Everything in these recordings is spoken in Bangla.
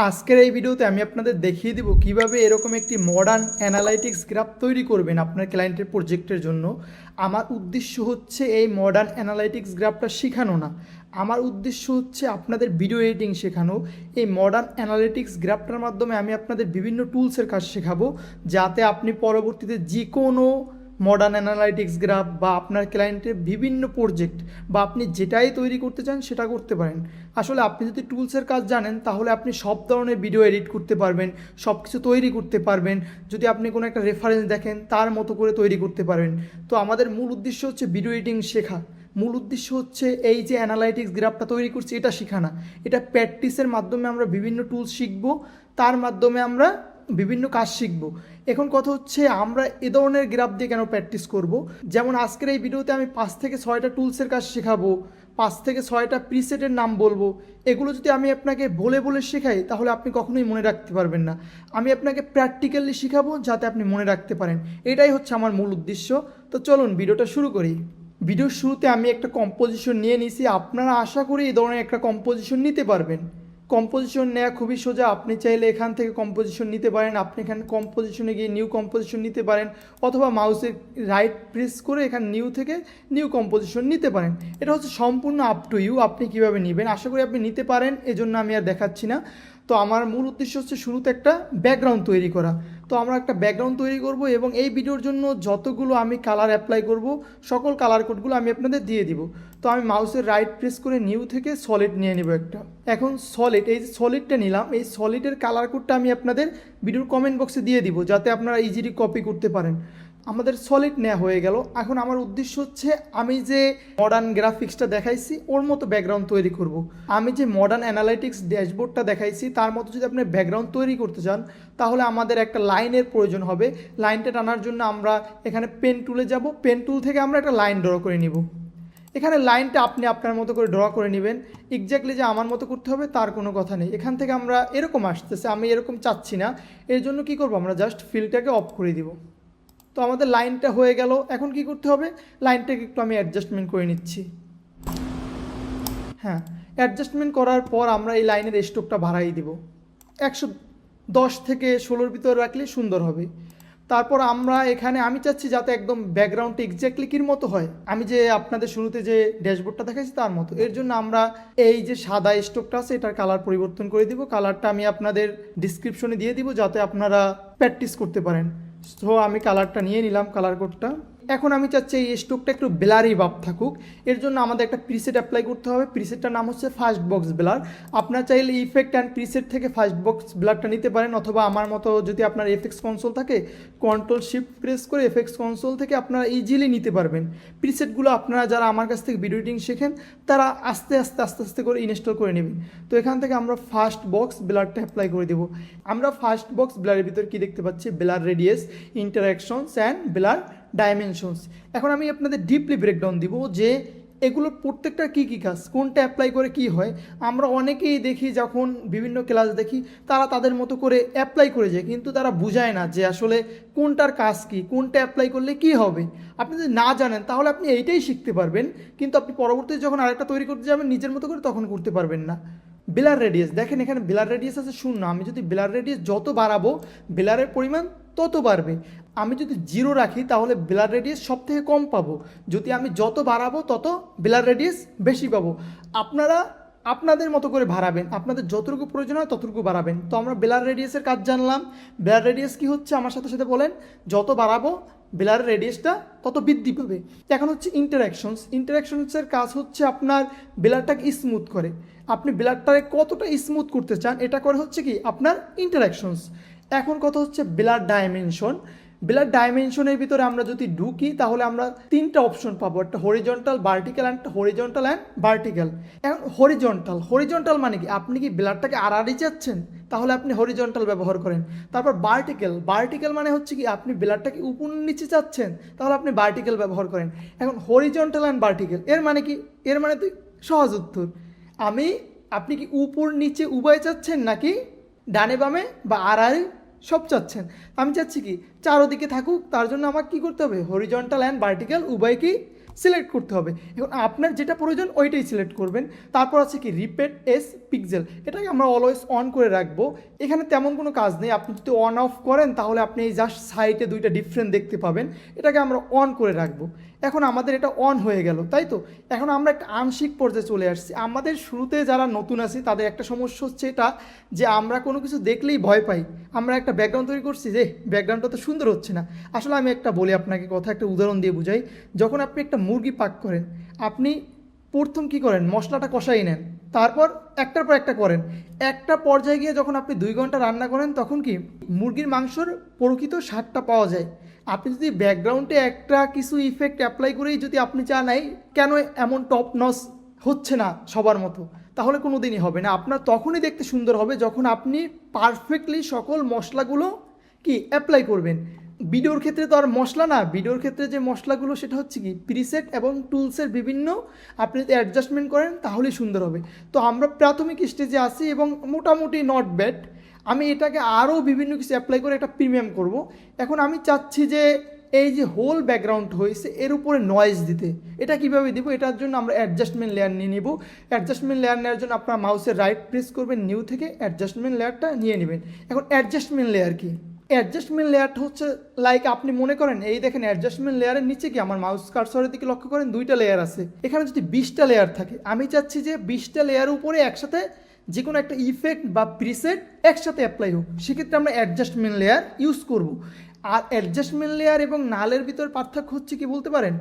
আজকের এই ভিডিওতে আমি আপনাদের দেখিয়ে দিব কিভাবে এরকম একটি মডার্ন অ্যানালাইটিক্স গ্রাফ তৈরি করবেন আপনার ক্লায়েন্টের প্রজেক্টের জন্য। আমার উদ্দেশ্য হচ্ছে এই মডার্ন অ্যানালাইটিক্স গ্রাফটা শেখানো না, আমার উদ্দেশ্য হচ্ছে আপনাদের ভিডিও এডিটিং শেখানো। এই মডার্ন অ্যানালিটিক্স গ্রাফটার মাধ্যমে আমি আপনাদের বিভিন্ন টুলসের কাজ শেখাবো, যাতে আপনি পরবর্তীতে যে কোনো মডার্ন অ্যানালাইটিক্স গ্রাফ বা আপনার ক্লায়েন্টের বিভিন্ন প্রজেক্ট বা আপনি যেটাই তৈরি করতে চান সেটা করতে পারেন। আসলে আপনি যদি টুলসের কাজ জানেন তাহলে আপনি সব ধরনের ভিডিও এডিট করতে পারবেন, সব কিছু তৈরি করতে পারবেন। যদি আপনি কোনো একটা রেফারেন্স দেখেন তার মতো করে তৈরি করতে পারবেন। তো আমাদের মূল উদ্দেশ্য হচ্ছে ভিডিও এডিটিং শেখা, মূল উদ্দেশ্য হচ্ছে এই যে অ্যানালাইটিক্স গ্রাফটা তৈরি করছি এটা শেখা না, এটা প্র্যাকটিসের মাধ্যমে আমরা বিভিন্ন টুলস শিখব, তার মাধ্যমে আমরা বিভিন্ন কাজ শিখব। এখন কথা হচ্ছে আমরা এ ধরনের গ্রাফ দিয়ে কেন প্র্যাকটিস করব। যেমন আজকের এই ভিডিওতে আমি 5 থেকে 6টা টুলসের কাজ শেখাবো, 5 থেকে 6টা প্রিসেটের নাম বলবো। এগুলো যদি আমি আপনাকে বলে বলে শেখাই তাহলে আপনি কখনোই মনে রাখতে পারবেন না। আমি আপনাকে প্র্যাকটিক্যালি শেখাবো যাতে আপনি মনে রাখতে পারেন, এটাই হচ্ছে আমার মূল উদ্দেশ্য। তো চলুন ভিডিওটা শুরু করি। ভিডিওর শুরুতে আমি একটা কম্পোজিশন নিয়ে নিয়েছি, আপনারা আশা করি এই ধরনের একটা কম্পোজিশন নিতে পারবেন। কম্পোজিশন নেওয়া খুবই সোজা, আপনি চাইলে এখান থেকে কম্পোজিশন নিতে পারেন, আপনি এখানে কম্পোজিশনে গিয়ে নিউ কম্পোজিশন নিতে পারেন, অথবা মাউসের রাইট প্রেস করে এখানে নিউ থেকে নিউ কম্পোজিশন নিতে পারেন। এটা হচ্ছে সম্পূর্ণ আপ টু ইউ, আপনি কীভাবে নেবেন। আশা করি আপনি নিতে পারেন, এজন্য আমি আর দেখাচ্ছি না। তো আমার মূল উদ্দেশ্য হচ্ছে শুরুতে একটা ব্যাকগ্রাউন্ড তৈরি করা। তো আমরা একটা ব্যাকগ্রাউন্ড তৈরি করব এবং এই ভিডিওর জন্য যতগুলো আমি কালার অ্যাপ্লাই করব সকল কালার কোডগুলো আমি আপনাদের দিয়ে দিব। তো আমি মাউসের রাইট প্রেস করে নিউ থেকে সলিড নিয়ে নেব একটা। এখন সলিড, এই যে সলিডটা নিলাম, এই সলিডের কালার কোডটা আমি আপনাদের ভিডিওর কমেন্ট বক্সে দিয়ে দিব যাতে আপনারা ইজিলি কপি করতে পারেন। আমাদের সলিড নেওয়া হয়ে গেল। এখন আমার উদ্দেশ্য হচ্ছে আমি যে মডার্ন গ্রাফিক্সটা দেখাইছি ওর মতো ব্যাকগ্রাউন্ড তৈরি করব। আমি যে মডার্ন অ্যানালাইটিক্স ড্যাশবোর্ডটা দেখাইছি তার মতো যদি আপনি ব্যাকগ্রাউন্ড তৈরি করতে চান তাহলে আমাদের একটা লাইনের প্রয়োজন হবে। লাইনটা টানার জন্য আমরা এখানে পেন টুলে যাব, পেন টুল থেকে আমরা একটা লাইন ড্র করে নিব। এখানে লাইনটা আপনি আপনার মতো করে ড্র করে নেবেন, এক্স্যাক্টলি যে আমার মতো করতে হবে তার কোনো কথা নেই। এখান থেকে আমরা এরকম আসতেছে, আমি এরকম চাচ্ছি না, এর জন্য কি করব, আমরা জাস্ট ফিলটাকে অফ করে দিব। তো আমাদের লাইনটা হয়ে গেল। এখন কি করতে হবে, লাইনটাকে একটু আমি অ্যাডজাস্টমেন্ট করে নিচ্ছি। হ্যাঁ, অ্যাডজাস্টমেন্ট করার পর আমরা এই লাইনের স্ট্রোকটা বাড়াই দিব, 110 থেকে 16-র ভিতরে রাখলে সুন্দর হবে। তারপর আমরা এখানে আমি চাচ্ছি যাতে একদম ব্যাকগ্রাউন্ডটা এক্স্যাক্টলি কির মতো হয়, আমি যে আপনাদের শুরুতে যে ড্যাশবোর্ডটা দেখাচ্ছি তার মতো। এর জন্য আমরা এই যে সাদা স্ট্রোকটা আছে এটার কালার পরিবর্তন করে দিব। কালারটা আমি আপনাদের ডিসক্রিপশনে দিয়ে দিব যাতে আপনারা প্র্যাকটিস করতে পারেন। সো আমি কালারটা নিয়ে নিলাম, কালার কোডটা। এখন আমি চাচ্ছি এই স্ট্রোকটা একটু ব্লারি ভাব থাকুক, এর জন্য আমাদের একটা প্রিসেট অ্যাপ্লাই করতে হবে। প্রিসেটটার নাম হচ্ছে ফার্স্ট বক্স ব্লার। আপনার চাইলে ইফেক্ট অ্যান্ড প্রিসেট থেকে ফার্স্ট বক্স ব্লারটা নিতে পারেন, অথবা আমার মতো যদি আপনার এফএক্স কনসোল থাকে কন্ট্রোল শিফট প্রেস করে এফএক্স কনসোল থেকে আপনারা ইজিলি নিতে পারবেন। প্রিসেটগুলো আপনারা যারা আমার কাছ থেকে ভিডিও এডিটিং শেখেন তারা আস্তে আস্তে আস্তে আস্তে করে ইনস্টল করে নেবেন। তো এখান থেকে আমরা ফার্স্ট বক্স ব্লারটা অ্যাপ্লাই করে দেবো। আমরা ফার্স্ট বক্স ব্লারের ভিতর কী দেখতে পাচ্ছি, blur radius, interactions and blur dimensions. এখন আমি আপনাদের ডিপলি ব্রেকডাউন দিব যে এগুলোর প্রত্যেকটা কী কী কাজ, কোনটা অ্যাপ্লাই করে কি হয়। আমরা অনেকেই দেখি যখন বিভিন্ন ক্লাস দেখি তারা তাদের মতো করে অ্যাপ্লাই করে যায়, কিন্তু তারা বুঝায় না যে আসলে কোনটার কাজ কি, কোনটা অ্যাপ্লাই করলে কি হবে। আপনি যদি না জানেন তাহলে আপনি এইটাই শিখতে পারবেন, কিন্তু আপনি পরবর্তীতে যখন আরেকটা তৈরি করতে যাবেন নিজের মতো করে তখন করতে পারবেন না। ব্লার রেডিয়াস দেখেন, এখানে ব্লার রেডিয়াস আছে 0। আমি যদি ব্লার রেডিয়াস যত বাড়াবো ব্লারের পরিমাণ তত বাড়বে। আমি যদি 0 রাখি তাহলে ব্লার রেডিয়াস সব থেকে কম পাবো, যদি আমি যত বাড়াবো তত ব্লার রেডিয়াস বেশি পাবো। আপনারা আপনাদের মতো করে বাড়াবেন, আপনাদের যতটুকু প্রয়োজন হয় ততটুকু বাড়াবেন। তো আমরা ব্লার রেডিয়াসের কাজ জানলাম। ব্লার রেডিয়াস কি হচ্ছে আমার সাথে সাথে বলেন, যত বাড়াবো ব্লার রেডিয়াসটা তত বৃদ্ধি পাবে। এখন হচ্ছে ইন্টারাকশনস। ইন্টারাকশনসের কাজ হচ্ছে আপনার ব্লারটাকে স্মুথ করে, আপনি ব্লারটাকে কতটা স্মুথ করতে চান এটা করে হচ্ছে কি আপনার ইন্টারাকশনস। এখন কথা হচ্ছে ব্লার ডাইমেনশন। ব্লার ডাইমেনশনের ভিতরে আমরা যদি ঢুকি তাহলে আমরা 3টা অপশন পাবো, একটা horizontal, vertical and horizontal and vertical. এখন হরিজন্টাল মানে কি, আপনি কি ব্লারটাকে আড়াআড়ি চাচ্ছেন তাহলে আপনি হরিজন্টাল ব্যবহার করেন। তারপর ভার্টিক্যাল মানে হচ্ছে কি আপনি ব্লারটাকে উপর নিচে চাচ্ছেন তাহলে আপনি ভার্টিক্যাল ব্যবহার করেন। এখন হরিজন্টাল অ্যান্ড ভার্টিক্যাল এর মানে কি, এর মানে তো সহজ উত্তর, আপনি কি উপর নিচে উভয় চাচ্ছেন নাকি ডানে বামে বা আড়াআড়ি সব চাচ্ছেন। আমি চাচ্ছি কি চারোদিকে থাকুক, তার জন্য আমাকে কী করতে হবে, হরিজন্টাল অ্যান্ড ভার্টিক্যাল উভয় কি সিলেক্ট করতে হবে। এখন আপনার যেটা প্রয়োজন ওইটাই সিলেক্ট করবেন। তারপর আছে কি রিপিট এস পিক্সেল, এটাকে আমরা অলওয়েজ অন করে রাখবো। এখানে তেমন কোনো কাজ নেই, আপনি যদি অন অফ করেন তাহলে আপনি এই জাস্ট সাইডে দুইটা ডিফারেন্ট দেখতে পাবেন, এটাকে আমরা অন করে রাখবো। এখন আমাদের এটা অন হয়ে গেল, তাই তো। এখন আমরা একটা আংশিক পর্যায়ে চলে আসছি। আমাদের শুরুতে যারা নতুন আছি তাদের একটা সমস্যা হচ্ছে এটা যে আমরা কোনো কিছু দেখলেই ভয় পাই। আমরা একটা ব্যাকগ্রাউন্ড তৈরি করছি যে ব্যাকগ্রাউন্ডটা তো সুন্দর হচ্ছে না। আসলে আমি একটা বলি আপনাকে কথা, একটা উদাহরণ দিয়ে বুঝাই। যখন আপনি একটা মুরগি পাক করেন, আপনি প্রথম কী করেন, মশলাটা কষাই নেন, তারপর একটার পর একটা করেন। একটা পর্যায়ে গিয়ে যখন আপনি 2 ঘন্টা রান্না করেন তখন কি মুরগির মাংসর প্রকৃত স্বাদটা পাওয়া যায়। আপনি যদি ব্যাকগ্রাউন্ডে একটা কিছু ইফেক্ট অ্যাপ্লাই করেই যদি আপনি চান এই কেন এমন টপ নচ হচ্ছে না সবার মতো, তাহলে কোনো দিনই হবে না। আপনার তখনই দেখতে সুন্দর হবে যখন আপনি পারফেক্টলি সকল মশলাগুলো কি অ্যাপ্লাই করবেন। ভিডিওর ক্ষেত্রে তো আর মশলা না, ভিডিওর ক্ষেত্রে যে মশলাগুলো সেটা হচ্ছে কি প্রিসেট এবং টুলসের বিভিন্ন আপনি যদি অ্যাডজাস্টমেন্ট করেন তাহলেই সুন্দর হবে। তো আমরা প্রাথমিক স্টেজে আসি এবং মোটামুটি নট ব্যাড। আমি এটাকে আরও বিভিন্ন কিছু অ্যাপ্লাই করে একটা প্রিমিয়াম করব। এখন আমি চাচ্ছি যে এই যে হোল ব্যাকগ্রাউন্ড হয়েছে এর উপরে নয়েজ দিতে। এটা কিভাবে দিব, এটার জন্য আমরা অ্যাডজাস্টমেন্ট লেয়ার নিয়ে নিব। অ্যাডজাস্টমেন্ট লেয়ার নেওয়ার জন্য আপনার মাউসের রাইট প্রেস করবেন, নিউ থেকে অ্যাডজাস্টমেন্ট লেয়ারটা নিয়ে নেবেন। এখন অ্যাডজাস্টমেন্ট লেয়ার কি, অ্যাডজাস্টমেন্ট লেয়ারটা হচ্ছে লাইক আপনি মনে করেন এই দেখেন অ্যাডজাস্টমেন্ট লেয়ারের নিচে কি আমার মাউস কার্সরের দিকে লক্ষ্য করেন 2টা লেয়ার আছে। এখানে যদি 20টা লেয়ার থাকে, আমি চাচ্ছি যে 20টা লেয়ার উপরে একসাথে যে কোনো একটা ইফেক্ট বা প্রিসেট একসাথে অ্যাপ্লাই হোক, সেক্ষেত্রে আমরা অ্যাডজাস্টমেন্ট লেয়ার ইউজ করব। আর অ্যাডজাস্টমেন্ট লেয়ার এবং নালের ভিতর পার্থক্য হচ্ছে কি বলতে পারেন,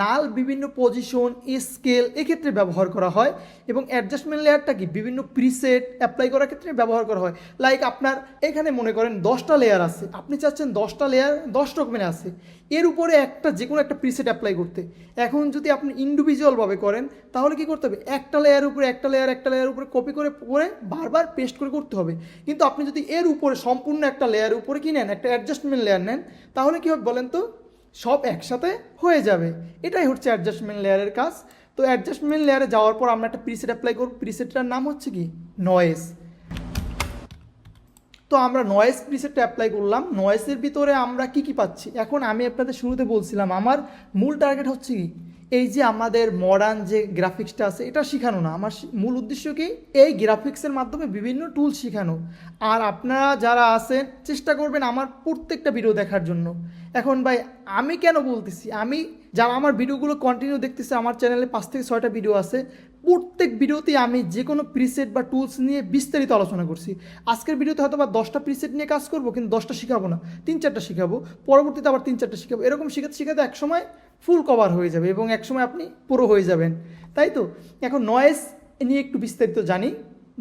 নাল বিভিন্ন পজিশন স্কেল এক্ষেত্রে ব্যবহার করা হয় এবং অ্যাডজাস্টমেন্ট লেয়ারটা কি বিভিন্ন প্রিসেট অ্যাপ্লাই করার ক্ষেত্রে ব্যবহার করা হয়। লাইক আপনার এখানে মনে করেন 10টা লেয়ার আছে, আপনি চাচ্ছেন 10টা লেয়ার 10 রকমের আছে, এর উপরে একটা যে কোনো একটা প্রিসেট অ্যাপ্লাই করতে। এখন যদি আপনি ইন্ডিভিজুয়ালভাবে করেন তাহলে কি করতে হবে, একটা লেয়ার উপরে একটা লেয়ার উপরে কপি করে পরে বারবার পেস্ট করে করতে হবে। কিন্তু আপনি যদি এর উপরে সম্পূর্ণ একটা লেয়ার উপরে কি নেন, একটা অ্যাডজাস্টমেন্ট লেয়ার নেন, তাহলে কী হবে বলেন তো, সব একসাথে হয়ে যাবে। এটাই হচ্ছে অ্যাডজাস্টমেন্ট লেয়ারের কাজ। তো অ্যাডজাস্টমেন্ট লেয়ারে যাওয়ার পর আমরা একটা প্রিসেট অ্যাপ্লাই করব, প্রিসেটটার নাম হচ্ছে কি নয়েজ। তো আমরা নয়েজ প্রিসেটটা অ্যাপ্লাই করলাম। নয়েজের ভিতরে আমরা কি পাচ্ছি, এখন আমি আপনাদের শুরুতে বলছিলাম আমার মূল টার্গেট হচ্ছে কি এই যে আমাদের মডার্ন যে গ্রাফিক্সটা আছে এটা শেখানো না, আমার মূল উদ্দেশ্য কি এই গ্রাফিক্সের মাধ্যমে বিভিন্ন টুল শেখানো। আর আপনারা যারা আছেন চেষ্টা করবেন আমার প্রত্যেকটা ভিডিও দেখার জন্য। এখন ভাই আমি কেন বলতেছি, আমি যারা আমার ভিডিওগুলো কন্টিনিউ দেখতেছে, আমার চ্যানেলে 5 থেকে 6টা ভিডিও আছে, প্রত্যেক ভিডিওতেই আমি যে কোনো প্রিসেট বা টুলস নিয়ে বিস্তারিত আলোচনা করছি। আজকের ভিডিওতে হয়তো বা 10টা প্রিসেট নিয়ে কাজ করবো, কিন্তু 10টা শেখাবো না, 3-4টা শেখাবো, পরবর্তীতে আবার 3-4টা শেখাবো। এরকম শেখাতে শেখাতে একসময় ফুল কভার হয়ে যাবে এবং একসময় আপনি পুরো হয়ে যাবেন, তাই তো। এখন নয়েজ নিয়ে একটু বিস্তারিত জানি।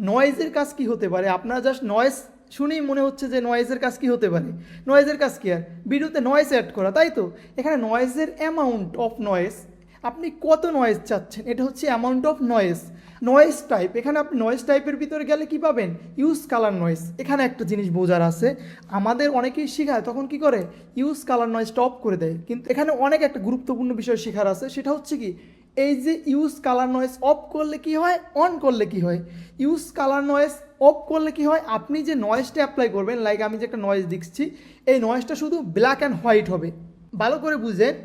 নয়েজের কাজ কি হতে পারে, আপনারা জাস্ট নয়েজ শুনেই মনে হচ্ছে যে নয়েজের কাজ কি হতে পারে। নয়েজের কাজ কি আর ভিডিওতে নয়েজ অ্যাড করা, তাই তো। এখানে নয়েজের অ্যামাউন্ট অফ নয়েজ, আপনি কত নয়েজ চাচ্ছেন, এটা হচ্ছে amount of noise. Noise type, এখানে আপনি নয়েজ টাইপের ভিতরে গেলে কি পাবেন, ইউজ কালার নয়েজ। এখানে একটা জিনিস বোঝার আছে, আমাদের অনেকেই শেখায় তখন কি করে ইউজ কালার নয়েজটা অফ করে দেয়, কিন্তু এখানে অনেক একটা গুরুত্বপূর্ণ বিষয় শেখার আছে। সেটা হচ্ছে কি এই যে ইউজ কালার নয়েজ অফ করলে কি হয়, অন করলে কি হয়। ইউজ কালার নয়েজ অফ করলে কি হয়, আপনি যে নয়েজটা অ্যাপ্লাই করবেন, লাইক আমি যে একটা নয়েজ দিচ্ছি, এই নয়েজটা শুধু ব্ল্যাক অ্যান্ড হোয়াইট হবে। ভালো করে বুঝেন,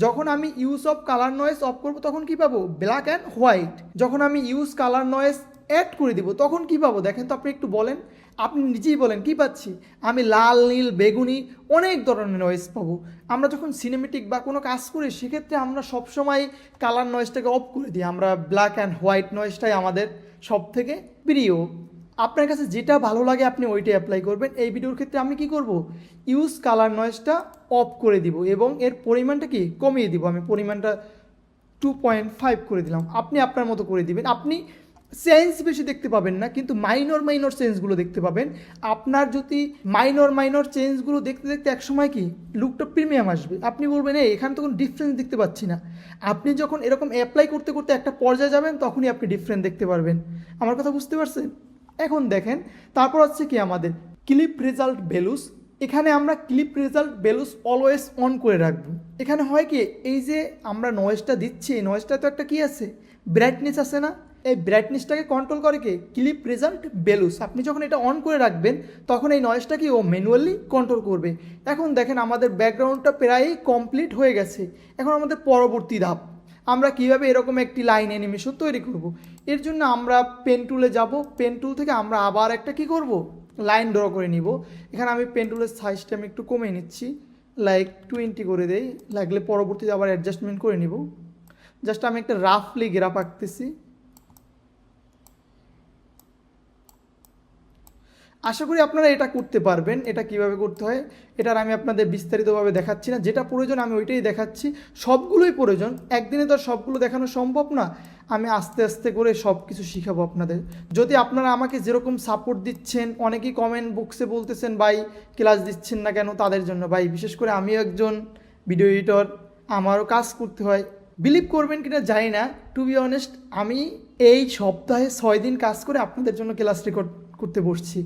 যখন আমি use of colour noise of করবো তখন কি পাবো, ব্ল্যাক অ্যান্ড হোয়াইট। যখন আমি ইউজ কালার নয়েজ অ্যাড করে দিব তখন কি পাবো, দেখেন তো আপনি একটু বলেন, আপনি নিজেই বলেন কি পাচ্ছি, আমি লাল নীল বেগুনি অনেক ধরনের নয়েজ পাবো। আমরা যখন সিনেমেটিক বা কোনো কাজ করি সেক্ষেত্রে আমরা সবসময় কালার নয়েজটাকে অফ করে দিই, আমরা ব্ল্যাক অ্যান্ড হোয়াইট নয়েজটাই আমাদের সব থেকে প্রিয়। আপনার কাছে যেটা ভালো লাগে আপনি ওইটাই অ্যাপ্লাই করবেন। এই ভিডিওর ক্ষেত্রে আমি কি করব, ইউজ কালার নয়েজটা অফ করে দিব এবং এর পরিমাণটা কি কমিয়ে দিব। আমি পরিমাণটা 2.5 করে দিলাম, আপনি আপনার মতো করে দিবেন। আপনি চেঞ্জ বেশি দেখতে পাবেন না, কিন্তু মাইনর চেঞ্জগুলো দেখতে পাবেন। আপনার যদি মাইনর চেঞ্জগুলো দেখতে দেখতে একসময় কি লুকটা প্রিমিয়াম আসবে, আপনি বলবেন এই এখানে তো কোনো ডিফারেন্স দেখতে পাচ্ছি না। আপনি যখন এরকম অ্যাপ্লাই করতে করতে একটা পর্যায়ে যাবেন তখনই আপনি ডিফারেন্স দেখতে পারবেন। আমার কথা বুঝতে পারছেন? এখন দেখেন তারপর হচ্ছে কি আমাদের ক্লিপ রেজাল্ট ভ্যালুস। এখানে আমরা clip result values always on করে রাখবো। এখানে হয় কি এই যে আমরা নয়েজটা দিচ্ছি, এই নয়েজটা তো একটা কি আছে, ব্রাইটনেস আছে না, এই ব্রাইটনেসটাকে কন্ট্রোল করে কি ক্লিপ রেজাল্ট ভ্যালুস। আপনি যখন এটা অন করে রাখবেন তখন এই নয়েজটা কি ও ম্যানুয়ালি কন্ট্রোল করবে। এখন দেখেন আমাদের ব্যাকগ্রাউন্ডটা প্রায় কমপ্লিট হয়ে গেছে। এখন আমাদের পরবর্তী ধাপ, আমরা কিভাবে এরকম একটি লাইন অ্যানিমেশন তৈরি করব। এর জন্য আমরা পেন টুলে যাব, পেন টুল থেকে আমরা আবার একটা কি করব, লাইন ড্র করে নিব। এখানে আমি পেন টুলের সাইজটা আমি একটু কমিয়ে নিচ্ছি, লাইক 20 করে দেই, লাগলে পরবর্তীতে আবার অ্যাডজাস্টমেন্ট করে নিব। জাস্ট আমি একটা রাফলি গ্রাফ আঁকতেছি। আশা করি আপনারা এটা করতে পারবেন। এটা কিভাবে করতে হয় এটার আমি আপনাদের বিস্তারিতভাবে দেখাচ্ছি না, যেটা প্রয়োজন আমি ওইটাই দেখাচ্ছি। সবগুলোই প্রয়োজন, একদিনে তো আর সবগুলো দেখানো সম্ভব না। আমি আস্তে আস্তে করে সব কিছু শিখাবো আপনাদের। যদি আপনারা আমাকে যেরকম সাপোর্ট দিচ্ছেন, অনেকেই কমেন্ট বক্সে বলতেছেন ভাই ক্লাস দিচ্ছেন না কেন, তাদের জন্য ভাই, বিশেষ করে আমিও একজন ভিডিও এডিটর, আমারও কাজ করতে হয়। বিলিভ করবেন কিনা জানি না, টু বি অনেস্ট, আমি এই সপ্তাহে 6 দিন কাজ করে আপনাদের জন্য ক্লাস রেকর্ড করতে বসছি।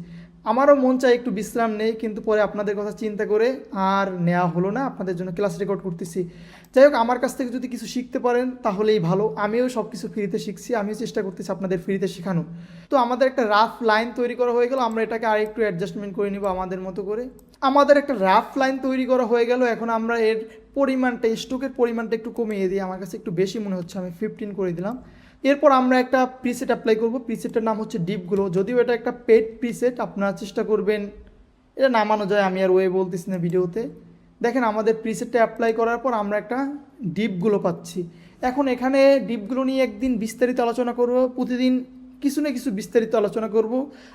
আমারও মন চায় একটু বিশ্রাম নেই, কিন্তু পরে আপনাদের কথা চিন্তা করে আর নেওয়া হলো না, আপনাদের জন্য ক্লাস রেকর্ড করতেছি। যাই হোক, আমার কাছ থেকে যদি কিছু শিখতে পারেন তাহলেই ভালো। আমিও সব কিছু ফ্রিতে শিখছি, আমিও চেষ্টা করতেছি আপনাদের ফ্রিতে শেখানো। তো আমাদের একটা রাফ লাইন তৈরি করা হয়ে গেল, আমরা এটাকে আর একটু অ্যাডজাস্টমেন্ট করে নিব আমাদের মতো করে। আমাদের একটা রাফ লাইন তৈরি করা হয়ে গেল। এখন আমরা এর পরিমাণটা, স্ট্রোকের পরিমাণটা একটু কমিয়ে দিই, আমার কাছে একটু বেশি মনে হচ্ছে, আমি 15 করে দিলাম। এরপর আমরা একটা প্রিসেট অ্যাপ্লাই করব। প্রিসেটের নাম হচ্ছে ডিপগুলো, যদিও এটা একটা পেড প্রিসেট, আপনারা চেষ্টা করবেন এটা নামানো যায়, আমি আর ওয়ে বলতেছি না ভিডিওতে। দেখেন আমাদের প্রিসেটটা অ্যাপ্লাই করার পর আমরা একটা ডিপগুলো পাচ্ছি। এখন এখানে ডিপগুলো নিয়ে একদিন বিস্তারিত আলোচনা করব, প্রতিদিন কিছু না কিছু বিস্তারিত আলোচনা করব,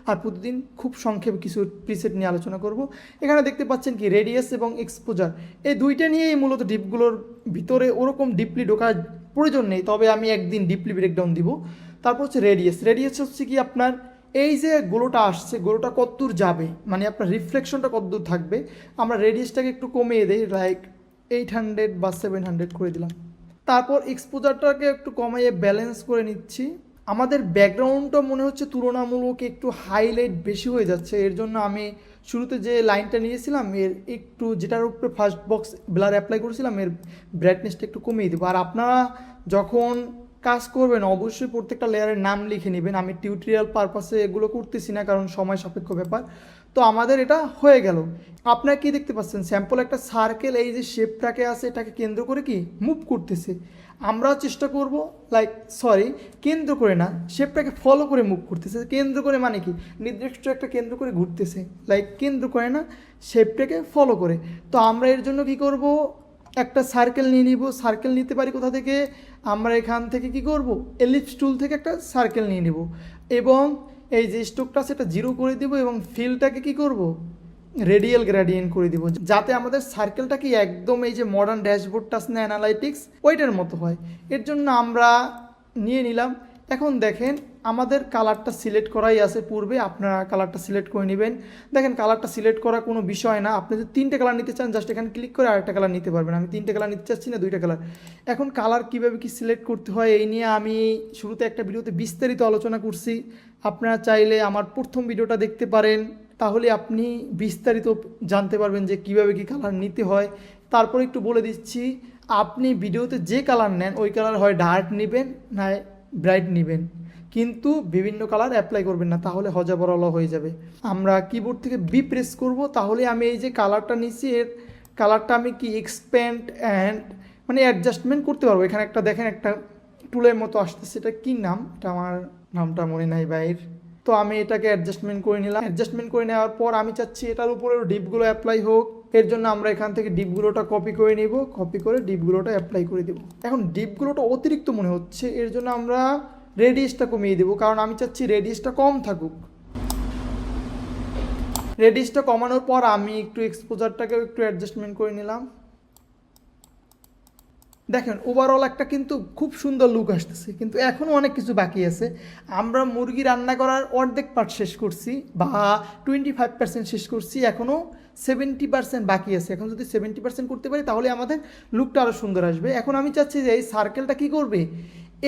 আর প্রতিদিন খুব সংক্ষেপে কিছু প্রিসেট নিয়ে আলোচনা করব। এখানে দেখতে পাচ্ছেন কি রেডিয়াস এবং এক্সপোজার, এই দুইটা নিয়েই মূলত ডিপগুলোর ভিতরে ওরকম ডিপলি ঢোকার প্রয়োজন নেই, তবে আমি একদিন ডিপলি ব্রেকডাউন দিব। তারপর হচ্ছে রেডিয়াস। রেডিয়াস হচ্ছে কি আপনার এই যে গোলোটা আসছে, গোলোটা কতদূর যাবে, মানে আপনার রিফ্লেকশনটা কতদূর থাকবে। আমরা রেডিয়াসটাকে একটু কমিয়ে দিই, লাইক 800 বা 700 করে দিলাম। তারপর এক্সপোজারটাকে একটু কমিয়ে ব্যালেন্স করে নিচ্ছি। আমাদের ব্যাকগ্রাউন্ডটা মনে হচ্ছে তুলনামূলক একটু হাইলাইট বেশি হয়ে যাচ্ছে, এর জন্য আমি শুরুতে যে লাইনটা নিয়েছিলাম এর একটু, যেটার উপরে ফার্স্ট বক্স ব্লার অ্যাপ্লাই করেছিলাম, এর ব্রাইটনেসটা একটু কমিয়ে দেবো। আর আপনারা যখন কাজ করবেন অবশ্যই প্রত্যেকটা লেয়ারের নাম লিখে নেবেন। আমি টিউটোরিয়াল পারপাসে এগুলো করতেছি না, কারণ সময় সাপেক্ষ ব্যাপার। তো আমাদের এটা হয়ে গেল। আপনারা কি দেখতে পাচ্ছেন, স্যাম্পল একটা সার্কেল এই যে শেপটাকে আছে এটাকে কেন্দ্র করে কি মুভ করতেছে। আমরাও চেষ্টা করব, লাইক কেন্দ্র করে না, শেপটাকে ফলো করে মুভ করতেছে। কেন্দ্র করে মানে কি, নির্দিষ্ট একটা কেন্দ্র করে ঘুরতেছে, লাইক কেন্দ্র করে না, শেপটাকে ফলো করে। তো আমরা এর জন্য কি করব, একটা সার্কেল নিয়ে নিব। সার্কেল নিতে পারি কোথা থেকে, আমরা এখান থেকে কি করব, এলিপস টুল থেকে একটা সার্কেল নিয়ে নেব, এবং এই যে স্ট্রোকটা সেটা 0 করে দেব, এবং ফিলটাকে কি করব, রেডিয়াল গ্রেডিয়েন্ট করে দিব, যাতে আমাদের সার্কেলটা কি একদম এই যে মডার্ন ড্যাশবোর্ডটা আছে না অ্যানালাইটিক্স, ওইটার মতো হয়। এর জন্য আমরা নিয়ে নিলাম। এখন দেখেন আমাদের কালারটা সিলেক্ট করাই আছে পূর্বে, আপনারা কালারটা সিলেক্ট করে নেবেন। দেখেন কালারটা সিলেক্ট করা কোনো বিষয় না, আপনি যদি 3টে কালার নিতে চান জাস্ট এখানে ক্লিক করে আরেকটা কালার নিতে পারবেন। আমি 3টে কালার নিতে চাচ্ছি না, 2টা কালার। এখন কালার কীভাবে কি সিলেক্ট করতে হয় এই নিয়ে আমি শুরুতে একটা ভিডিওতে বিস্তারিত আলোচনা করছি, আপনারা চাইলে আমার প্রথম ভিডিওটা দেখতে পারেন, তাহলে আপনি বিস্তারিত জানতে পারবেন যে কিভাবে কি কালার নিতে হয়। তারপর একটু বলে দিচ্ছি, আপনি ভিডিওতে যে কালার নেন ওই কালার হয় ডার্ক নেবেন না ব্রাইট নেবেন, কিন্তু বিভিন্ন কালার অ্যাপ্লাই করবেন না, তাহলে হজাবরল হয়ে যাবে। আমরা কিবোর্ড থেকে বি প্রেস করব, তাহলে আমি এই যে কালারটা নিচ্ছি এর কালারটা আমি কি এক্সপ্যান্ড অ্যান্ড মানে অ্যাডজাস্টমেন্ট করতে পারবো। এখানে একটা দেখেন একটা টুলের মতো আসতেছে, এটা কী নাম, এটা আমার নামটা মনে নাই বাইর। তো আমি এটাকে অ্যাডজাস্টমেন্ট করে নিলাম। অ্যাডজাস্টমেন্ট করে নেওয়ার পর আমি চাচ্ছি এটার উপরেও ডিপগুলো অ্যাপ্লাই হোক। এর জন্য আমরা এখান থেকে ডিপগুলোটা কপি করে নিব, কপি করে ডিপগুলোটা অ্যাপ্লাই করে দেব। এখন ডিপগুলোটা অতিরিক্ত মনে হচ্ছে, এর জন্য আমরা রেডিয়াসটা কমিয়ে দেবো, কারণ আমি চাচ্ছি রেডিয়াসটা কম থাকুক। রেডিয়াসটা কমানোর পর আমি একটু এক্সপোজারটাকেও একটু অ্যাডজাস্টমেন্ট করে নিলাম। দেখেন ওভারঅল একটা কিন্তু খুব সুন্দর লুক আসতেছে, কিন্তু এখনও অনেক কিছু বাকি আছে। আমরা মুরগি রান্না করার অর্ধেক পার্ট শেষ করছি বা 25% শেষ করছি, এখনও 70% বাকি আছে। এখন যদি 70% করতে পারি তাহলে আমাদের লুকটা আরও সুন্দর আসবে। এখন আমি চাচ্ছি যে এই সার্কেলটা কী করবে,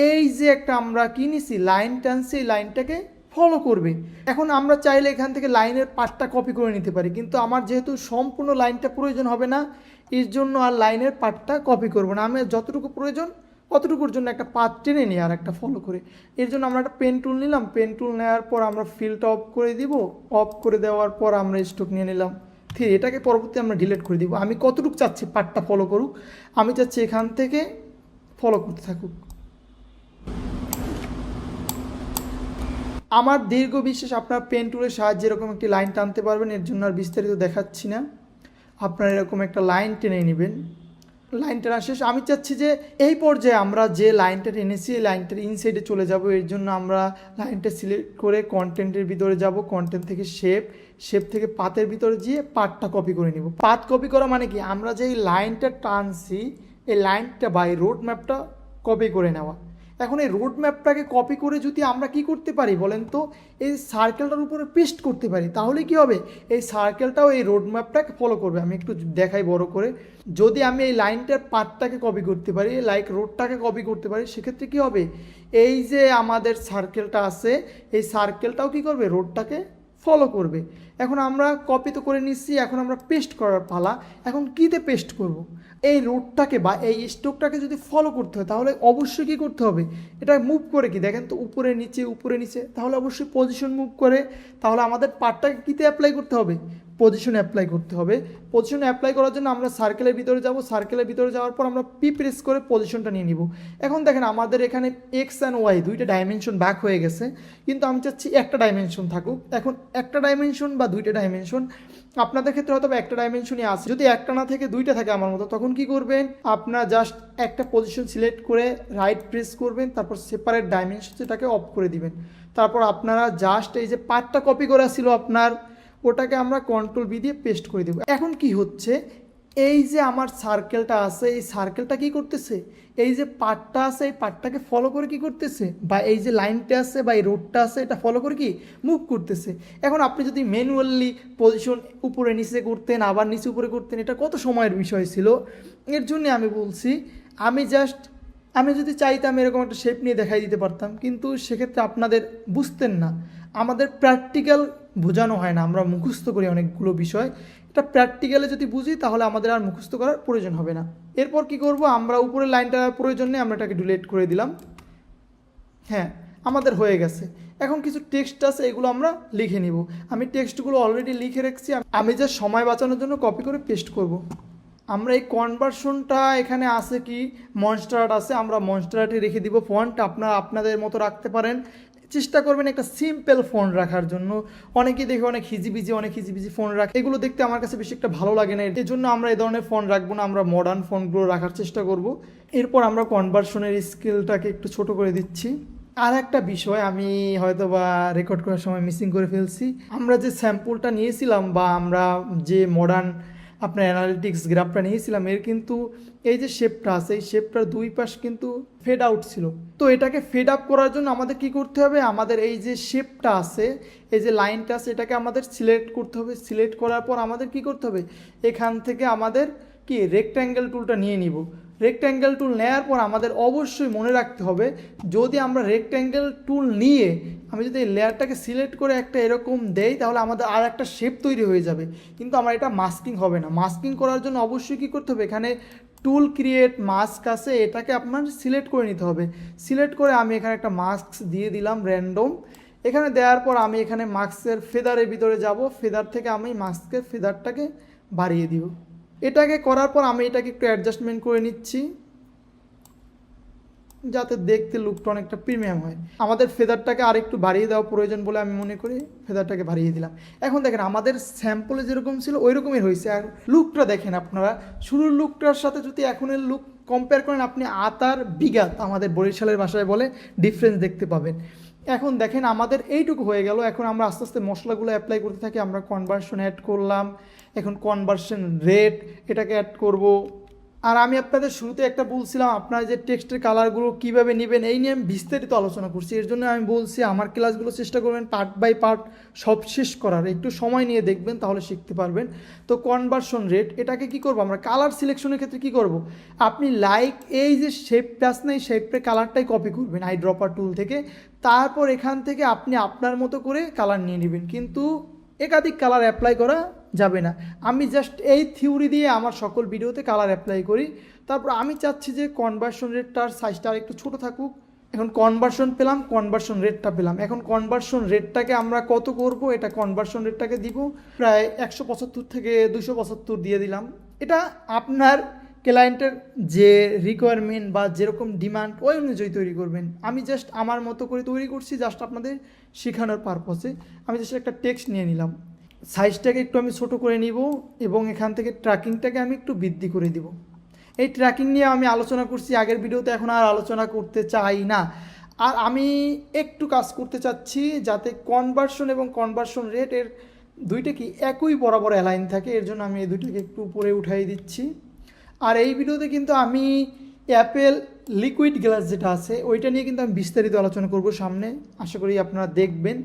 এই যে একটা আমরা কী নিছি লাইন টানছি, এই লাইনটাকে ফলো করবে। এখন আমরা চাইলে এখান থেকে লাইনের পার্টটা কপি করে নিতে পারি, কিন্তু আমার যেহেতু সম্পূর্ণ লাইনটা প্রয়োজন হবে না, এর জন্য আর লাইনের পার্টটা কপি করব না। আমি যতটুকু প্রয়োজন অতটুকুর জন্য একটা পাথ টেনে নিই আর একটা ফলো করে। এর জন্য আমরা একটা পেন টুল নিলাম, পেন টুল নেওয়ার পর আমরা ফিলটা অফ করে দিব, অফ করে দেওয়ার পর আমরা স্ট্রোক নিয়ে নিলাম 3, এটাকে পরবর্তী আমরা ডিলিট করে দিব। আমি কতটুকু চাচ্ছি পার্টটা ফলো করুক, আমি চাচ্ছি এখান থেকে ফলো করতে থাকুক। আমার দীর্ঘ বিশ্বাস আপনার পেন টুলের সাহায্যে এরকম একটি লাইন টানতে পারবেন। এর জন্য আর বিস্তারিত দেখাচ্ছি না। আপনারা এরকম একটা লাইন টেনে নেবেন। লাইন টানা শেষ। আমি চাচ্ছি যে এই পর্যায়ে আমরা যে লাইনটা টেনেছি এই লাইনটার ইনসাইডে চলে যাব। এর জন্য আমরা লাইনটা সিলেক্ট করে কন্টেন্টের ভিতরে যাব, কন্টেন্ট থেকে শেপ থেকে পাতের ভিতরে গিয়ে পাতটা কপি করে নিব। পাত কপি করা মানে কি, আমরা যে লাইনটা টানছি এই লাইনটা বাই রোড ম্যাপটা কপি করে নেওয়া। এখন এই রোড ম্যাপটাকে কপি করে যদি আমরা কি করতে পারি বলেন তো, এই সার্কেলটার উপরে পেস্ট করতে পারি, তাহলে কি হবে, এই সার্কেলটাও এই রোড ম্যাপটাকে ফলো করবে। আমি একটু দেখাই বড় করে। যদি আমি এই লাইনটার পার্টটাকে কপি করতে পারি, লাইক রোডটাকে কপি করতে পারি, সেক্ষেত্রে কি হবে, এই যে আমাদের সার্কেলটা আছে এই সার্কেলটাও কি করবে, রোডটাকে ফলো করবে। এখন আমরা কপি তো করে নিচ্ছি, এখন আমরা পেস্ট করার পালা। এখন কীতে পেস্ট করব, এই রুটটাকে বা এই স্ট্রোকটাকে যদি ফলো করতে হয় তাহলে অবশ্যই কী করতে হবে, এটা মুভ করে কি দেখেন তো, উপরে নিচে, তাহলে অবশ্যই পজিশন মুভ করে। তাহলে আমাদের পার্টটাকে কীতে অ্যাপ্লাই করতে হবে, পজিশনে অ্যাপ্লাই করতে হবে। পজিশনে অ্যাপ্লাই করার জন্য আমরা সার্কেলের ভিতরে যাব, সার্কেলের ভিতরে যাওয়ার পর আমরা পি প্রেস করে পজিশনটা নিয়ে নিব। এখন দেখেন আমাদের এখানে এক্স অ্যান্ড ওয়াই দুইটা ডাইমেনশন ব্যাক হয়ে গেছে, কিন্তু আমি চাচ্ছি একটা ডাইমেনশন থাকুক। এখন একটা ডাইমেনশন বা দুইটা ডাইমেনশন, আপনাদের ক্ষেত্রে হয়তো একটা ডাইমেনশনই আছে, যদি একটা না থেকে দুইটা থাকে আমার মতো, তখন কি করবেন, আপনার জাস্ট একটা পজিশন সিলেক্ট করে রাইট প্রেস করবেন, তারপর সেপারেট ডাইমেনশন সেটাকে অফ করে দিবেন। তারপর আপনারা জাস্ট এই যে পার্টটা কপি করা ছিল আপনার, ওটাকে আমরা কন্ট্রোল বি দিয়ে পেস্ট করে দেব। এখন কি হচ্ছে, এই যে আমার সার্কেলটা আছে এই সার্কেলটা কি করতেছে, এই যে পার্টটা আছে এই পার্টটাকে ফলো করে কি করতেছে, বা এই যে লাইনটা আছে বা এই রোডটা আছে এটা ফলো করে কি মুভ করতেছে। এখন আপনি যদি ম্যানুয়ালি পজিশন উপরে নিচে করতেন, আবার নিচে উপরে করতেন, এটা কত সময়ের বিষয় ছিল। এর জন্য আমি বলছি, আমি যদি চাইতাম এরকম একটা শেপ নিয়ে দেখাই দিতে পারতাম, কিন্তু সেক্ষেত্রে আপনাদের বুঝতেন না। আমাদের প্র্যাকটিক্যাল বোঝানো হয় না, আমরা মুখস্থ করি অনেকগুলো বিষয়। এটা প্র্যাকটিক্যালে যদি বুঝি তাহলে আমাদের আর মুখস্থ করার প্রয়োজন হবে না। এরপর কি করব, আমরা উপরের লাইনটা প্রয়োজন নেই, আমরা এটাকে ডিলিট করে দিলাম। হ্যাঁ, আমাদের হয়ে গেছে। এখন কিছু টেক্সট আছে, এগুলো আমরা লিখে নিব। আমি টেক্সটগুলো অলরেডি লিখে রেখেছি, আমি যে সময় বাঁচানোর জন্য কপি করে পেস্ট করব। আমরা এই কনভার্সনটা এখানে আছে কি মনস্টার আর্ট আছে, আমরা মনস্টার আর্টে রেখে দিব ফন্ট। আপনারা আপনাদের মতো রাখতে পারেন, চেষ্টা করবেন একটা সিম্পল ফন্ট রাখার জন্য। অনেকেই দেখে অনেক হিজিবিজি ফন্ট রাখে, এগুলো দেখতে আমার কাছে বেশি একটা ভালো লাগে না। এর জন্য আমরা এই ধরনের ফন্ট রাখবো না, আমরা মডার্ন ফন্টগুলো রাখার চেষ্টা করব। এরপর আমরা কনভার্সনের স্কেলটাকে একটু ছোট করে দিচ্ছি। আর একটা বিষয় আমি হয়তো বা রেকর্ড করার সময় মিসিং করে ফেলছি, আমরা যে স্যাম্পলটা নিয়েছিলাম বা আমরা যে মডার্ন আপনার অ্যানালিটিক্স গ্রাফটা নিয়েছিলাম, এর কিন্তু এই যে শেপটা আছে এই শেপটার দুই পাশ কিন্তু ফেড আউট ছিল। তো এটাকে ফেড আপ করার জন্য আমাদের কি করতে হবে, আমাদের এই যে শেপটা আছে এই যে লাইনটা আছে এটাকে আমাদের সিলেক্ট করতে হবে। সিলেক্ট করার পর আমাদের কি করতে হবে, এখান থেকে আমাদের কি রেক্ট্যাঙ্গেল টুলটা নিয়ে নিব। রেক্ট্যাঙ্গেল টুল নেওয়ার পর আমাদের অবশ্যই মনে রাখতে হবে, যদি আমরা রেক্ট্যাঙ্গেল টুল নিয়ে আমি যদি এই লেয়ারটাকে সিলেক্ট করে একটা এরকম দেই তাহলে আমাদের আর একটা শেপ তৈরি হয়ে যাবে, কিন্তু আমার এটা মাস্কিং হবে না। মাস্কিং করার জন্য অবশ্যই কী করতে হবে, এখানে টুল ক্রিয়েট মাস্ক আছে, এটাকে আপনার সিলেক্ট করে নিতে হবে। সিলেক্ট করে আমি এখানে একটা মাস্ক দিয়ে দিলাম র্যান্ডম। এখানে দেওয়ার পর আমি এখানে মাস্কের ফেদারের ভিতরে যাব, ফেদার থেকে আমি মাস্কের ফেদারটাকে বাড়িয়ে দিব। এটাকে করার পর আমি এটাকে একটু অ্যাডজাস্টমেন্ট করে নিচ্ছি যাতে দেখতে লুকটা অনেকটা প্রিমিয়াম হয়। আমাদের ফেদারটাকে আর একটু বাড়িয়ে দেওয়া প্রয়োজন বলে আমি মনে করি, ফেদারটাকে বাড়িয়ে দিলাম। এখন দেখেন আমাদের স্যাম্পলে যেরকম ছিল ওই রকমই হয়েছে। আর লুকটা দেখেন আপনারা, শুরুর লুকটার সাথে যদি এখনের লুক কম্পেয়ার করেন আপনি আতার বিঘাত আমাদের বরিশালের ভাষায় বলে ডিফারেন্স দেখতে পাবেন। এখন দেখেন আমাদের এইটুকু হয়ে গেল। এখন আমরা আস্তে আস্তে মশলাগুলো অ্যাপ্লাই করতে থাকি। আমরা কনভার্সন অ্যাড করলাম, এখন কনভার্সন রেট এটাকে অ্যাড করব। আর আমি আপনাদের শুরুতে একটা বলছিলাম আপনারা যে টেক্সটের কালারগুলো কীভাবে নেবেন এই নিয়ে আমি বিস্তারিত আলোচনা করছি। এর জন্য আমি বলছি আমার ক্লাসগুলো চেষ্টা করবেন পার্ট বাই পার্ট সব শেষ করার, একটু সময় নিয়ে দেখবেন তাহলে শিখতে পারবেন। তো কনভার্সন রেট এটাকে কি করব, আমরা কালার সিলেকশনের ক্ষেত্রে কি করব, আপনি লাইক এই যে শেপ প্লাস নেই শেপের কালারটাই কপি করবেন আই ড্রপার টুল থেকে। তারপর এখান থেকে আপনি আপনার মতো করে কালার নিয়ে নেবেন, কিন্তু একাধিক কালার অ্যাপ্লাই করা যাবে না। আমি জাস্ট এই থিওরি দিয়ে আমার সকল ভিডিওতে কালার অ্যাপ্লাই করি। তারপর আমি চাচ্ছি যে কনভার্সন রেটটার সাইজটা আর একটু ছোটো থাকুক। এখন কনভার্সন পেলাম, কনভার্সন রেটটা পেলাম। এখন কনভার্সন রেটটাকে আমরা কত করব, এটা কনভার্সন রেটটাকে দিব প্রায় 175 থেকে 275 দিয়ে দিলাম। এটা আপনার ক্লায়েন্টের যে রিকোয়ারমেন্ট বা যেরকম ডিমান্ড ওই অনুযায়ী তৈরি করবেন। আমি জাস্ট আমার মতো করে তৈরি করছি, জাস্ট আপনাদের শেখানোর পারপসে। আমি জাস্ট একটা টেক্সট নিয়ে নিলাম, সাইজটাকে একটু আমি ছোট করে নিব এবং এখান থেকে ট্র্যাকিংটাকে আমি একটু বৃদ্ধি করে দিব। এই ট্র্যাকিং নিয়ে আমি আলোচনা করছি আগের ভিডিওতে, এখন আর আলোচনা করতে চাই না। আর আমি একটু কাজ করতে চাচ্ছি যাতে কনভার্সন এবং কনভার্সন রেট এর দুইটা কি একই বরাবর অ্যালাইন থাকে, এর জন্য আমি এই দুইটাকে একটু উপরে উঠাই দিচ্ছি। আর এই ভিডিওতে কিন্তু আমি অ্যাপেল লিকুইড গ্লাস যেটা আছে ওইটা নিয়ে কিন্তু আমি বিস্তারিত আলোচনা করব সামনে, আশা করি আপনারা দেখবেন।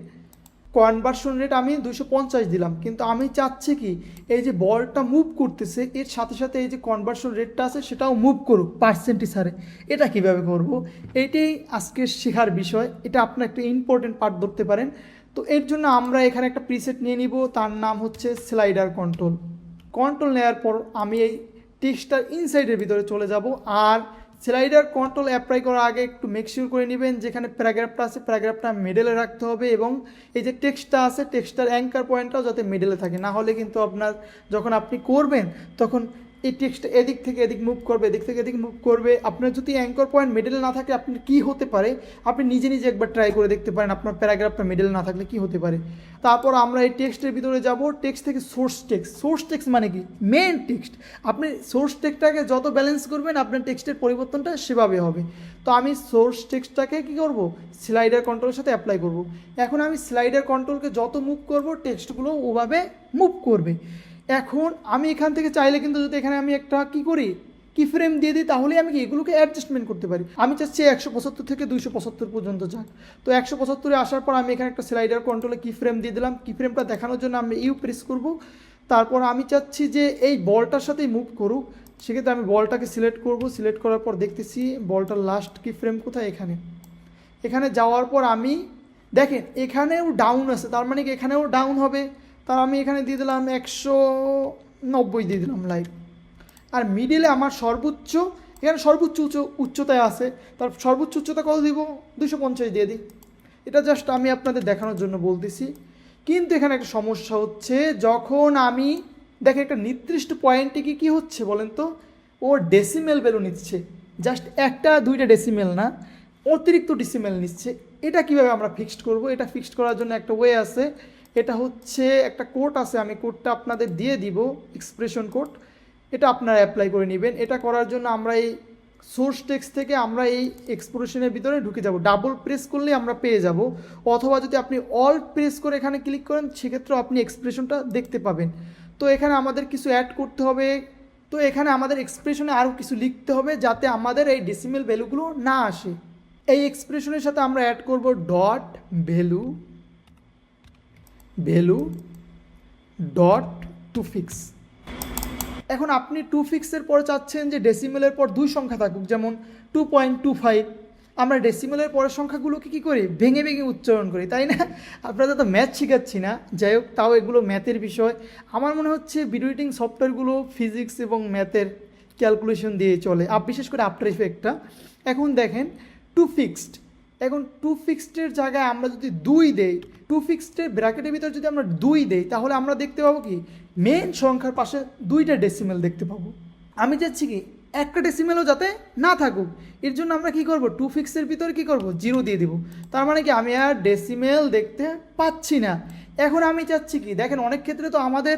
কনভার্সন রেট আমি 250 দিলাম, কিন্তু আমি চাচ্ছি কি এই যে বলটা মুভ করতেছে এর সাথে সাথে এই যে কনভার্সন রেটটা আছে সেটাও মুভ করুক পার্সেন্টেজ হারে। এটা কিভাবে করব, এইটাই আজকের শেখার বিষয়। এটা আপনার একটা ইম্পর্টেন্ট পার্ট ধরতে পারেন। তো এর জন্য আমরা এখানে একটা প্রিসেট নিয়ে নিব, তার নাম হচ্ছে স্লাইডার কন্ট্রোল। কন্ট্রোল নেওয়ার পর আমি এই টেক্সটার ইনসাইডের ভিতরে চলে যাব। আর স্লাইডার কন্ট্রোল অ্যাপ্লাই করার আগে একটু মেকশিওর করে নেবেন যেখানে প্যারাগ্রাফটা আছে প্যারাগ্রাফটা মিডলে রাখতে হবে, এবং এই যে টেক্সটটা আছে টেক্সটার অ্যাঙ্কার পয়েন্টটাও যাতে মিডলে থাকে, না হলে কিন্তু আপনার যখন আপনি করবেন তখন এই টেক্সট এদিক থেকে এদিক মুভ করবে, এদিক থেকে এদিক মুভ করবে। আপনার যদি অ্যাঙ্কর পয়েন্ট মিডলে না থাকে আপনার কী হতে পারে আপনি নিজে নিজে একবার ট্রাই করে দেখতে পারেন, আপনার প্যারাগ্রাফটা মিডলে না থাকলে কী হতে পারে। তারপর আমরা এই টেক্সটের ভিতরে যাব, টেক্সট থেকে সোর্স টেক্সট। সোর্স টেক্সট মানে কি মেন টেক্সট। আপনি সোর্স টেক্সটটাকে যত ব্যালেন্স করবেন আপনার টেক্সটের পরিবর্তনটা সেভাবে হবে। তো আমি সোর্স টেক্সটটাকে কী করব, স্লাইডার কন্ট্রোলের সাথে অ্যাপ্লাই করব। এখন আমি স্লাইডার কন্ট্রোলকে যত মুভ করব টেক্সটগুলো ওভাবে মুভ করবে। এখন আমি এখান থেকে চাইলে কিন্তু যদি এখানে আমি একটা কী করি কি ফ্রেম দিয়ে দিই তাহলে আমি কি এগুলোকে অ্যাডজাস্টমেন্ট করতে পারি। আমি চাচ্ছি 175 থেকে 275 পর্যন্ত যাক। তো 175-এ আসার পর আমি এখানে একটা স্লাইডার কন্ট্রোলে কি ফ্রেম দিয়ে দিলাম। কি ফ্রেমটা দেখানোর জন্য আমি ইউ প্রেস করব। তারপর আমি চাচ্ছি যে এই বলটার সাথেই মুভ করুক, সেক্ষেত্রে আমি বলটাকে সিলেক্ট করব। সিলেক্ট করার পর দেখতেছি বলটার লাস্ট কি ফ্রেম কোথায়, এখানে। এখানে যাওয়ার পর আমি দেখেন এখানেও ডাউন আছে, তার মানে কি এখানেও ডাউন হবে। তার আমি এখানে দিয়ে দিলাম 190 দিয়ে দিলাম লাইভ। আর মিডিলে আমার সর্বোচ্চ এখানে সর্বোচ্চ উচ্চতায় আছে, তার সর্বোচ্চ উচ্চতা কত দিব, 250 দিয়ে দিই। এটা জাস্ট আমি আপনাদের দেখানোর জন্য বলতেছি। কিন্তু এখানে একটা সমস্যা হচ্ছে, যখন আমি দেখে একটা নির্দিষ্ট পয়েন্টে কী হচ্ছে বলেন তো, ও ডেসিমেল ভ্যালু নিচ্ছে, জাস্ট একটা দুইটা ডেসিমেল না, অতিরিক্ত ডেসিমেল নিচ্ছে। এটা কিভাবে আমরা ফিক্সড করব, এটা ফিক্সড করার জন্য একটা ওয়ে আছে। এটা হচ্ছে একটা কোড আছে, আমি কোডটা আপনাদের দিয়ে দিব, এক্সপ্রেশন কোড। এটা আপনারা অ্যাপ্লাই করে নেবেন। এটা করার জন্য আমরা এই সোর্স টেক্সট থেকে আমরা এই এক্সপ্রেশনের ভিতরে ঢুকে যাব, ডাবল প্রেস করলে আমরা পেয়ে যাব, অথবা যদি আপনি অল্ট প্রেস করে এখানে ক্লিক করেন সেক্ষেত্রেও আপনি এক্সপ্রেশনটা দেখতে পাবেন। তো এখানে আমাদের কিছু অ্যাড করতে হবে। তো এখানে আমাদের এক্সপ্রেশনে আরও কিছু লিখতে হবে যাতে আমাদের এই ডেসিমেল ভ্যালুগুলো না আসে। এই এক্সপ্রেশনের সাথে আমরা অ্যাড করব dot value dot to fix. এখন আপনি টু ফিক্সের পরে চাচ্ছেন যে ডেসিমেলের পর দুই সংখ্যা থাকুক, যেমন 2.25। আমরা ডেসিমেলের পরের সংখ্যাগুলোকে কী করি, ভেঙে ভেঙে উচ্চারণ করি, তাই না? আপনাদের তো ম্যাথ শেখাচ্ছি না, যাই হোক, তাও এগুলো ম্যাথের বিষয়। আমার মনে হচ্ছে ভিডিও এডিটিং সফটওয়্যারগুলো ফিজিক্স এবং ম্যাথের ক্যালকুলেশন দিয়ে চলে, বিশেষ করে আফটার ইফেক্টটা। এখন দেখেন টু ফিক্সড, এখন টু ফিক্সডের জায়গায় আমরা যদি 2 দেই, টু ফিক্সডের ব্র্যাকেটের ভিতরে যদি আমরা 2 দেই তাহলে আমরা দেখতে পাবো কি মেন সংখ্যার পাশে 2টা ডেসিমেল দেখতে পাবো। আমি চাচ্ছি কি একটা ডেসিমেলও যাতে না থাকুক, এর জন্য আমরা কি করব, টু ফিক্সের ভিতরে কি করব, 0 দিয়ে দিব। তার মানে কি আমি আর ডেসিমেল দেখতে পাচ্ছি না। এখন আমি চাচ্ছি কি, দেখেন অনেক ক্ষেত্রে তো আমাদের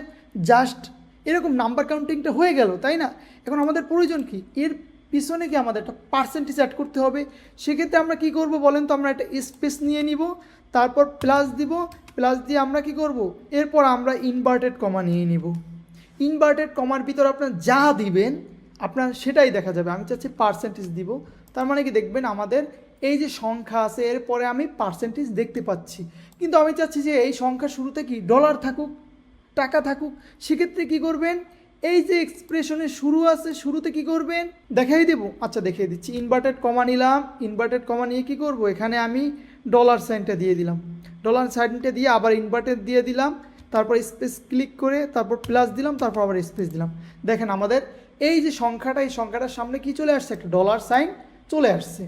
জাস্ট এরকম নাম্বার কাউন্টিংটা হয়ে গেল, তাই না? এখন আমাদের প্রয়োজন কি, এর পিছনে কি আমাদের একটা পার্সেন্টেজ অ্যাড করতে হবে। সেক্ষেত্রে আমরা কি করব বলেন তো, আমরা একটা স্পেস নিয়ে নিব, তারপর প্লাস দিব, প্লাস দিয়ে আমরা কি করব, এরপর আমরা ইনভার্টেড কমা নিয়ে নিব। ইনভার্টেড কমার ভিতর আপনার যা দিবেন আপনার সেটাই দেখা যাবে। আমি চাচ্ছি পার্সেন্টেজ দিব, তার মানে কি দেখবেন আমাদের এই যে সংখ্যা আছে এরপরে আমি পার্সেন্টেজ দেখতে পাচ্ছি। কিন্তু আমি চাচ্ছি যে এই সংখ্যা শুরুতে কি ডলার থাকুক, টাকা থাকুক। সেক্ষেত্রে কি করবেন, এই যে এক্সপ্রেশনের শুরু আছে শুরুতে কি করবেন দেখাই দেব, আচ্ছা দেখিয়ে দিচ্ছি। ইনভার্টেড কমা নিলাম, ইনভার্টেড কমা নিয়ে কি করব, এখানে আমি ডলার সাইনটা দিয়ে দিলাম, ডলার সাইনটা দিয়ে আবার ইনভার্টেড দিয়ে দিলাম, তারপর স্পেস ক্লিক করে তারপর প্লাস দিলাম, তারপর আবার স্পেস দিলাম। দেখেন আমাদের এই যে সংখ্যাটা, এই সংখ্যাটার সামনে কি চলে আসছে, একটা ডলার সাইন চলে আসছে।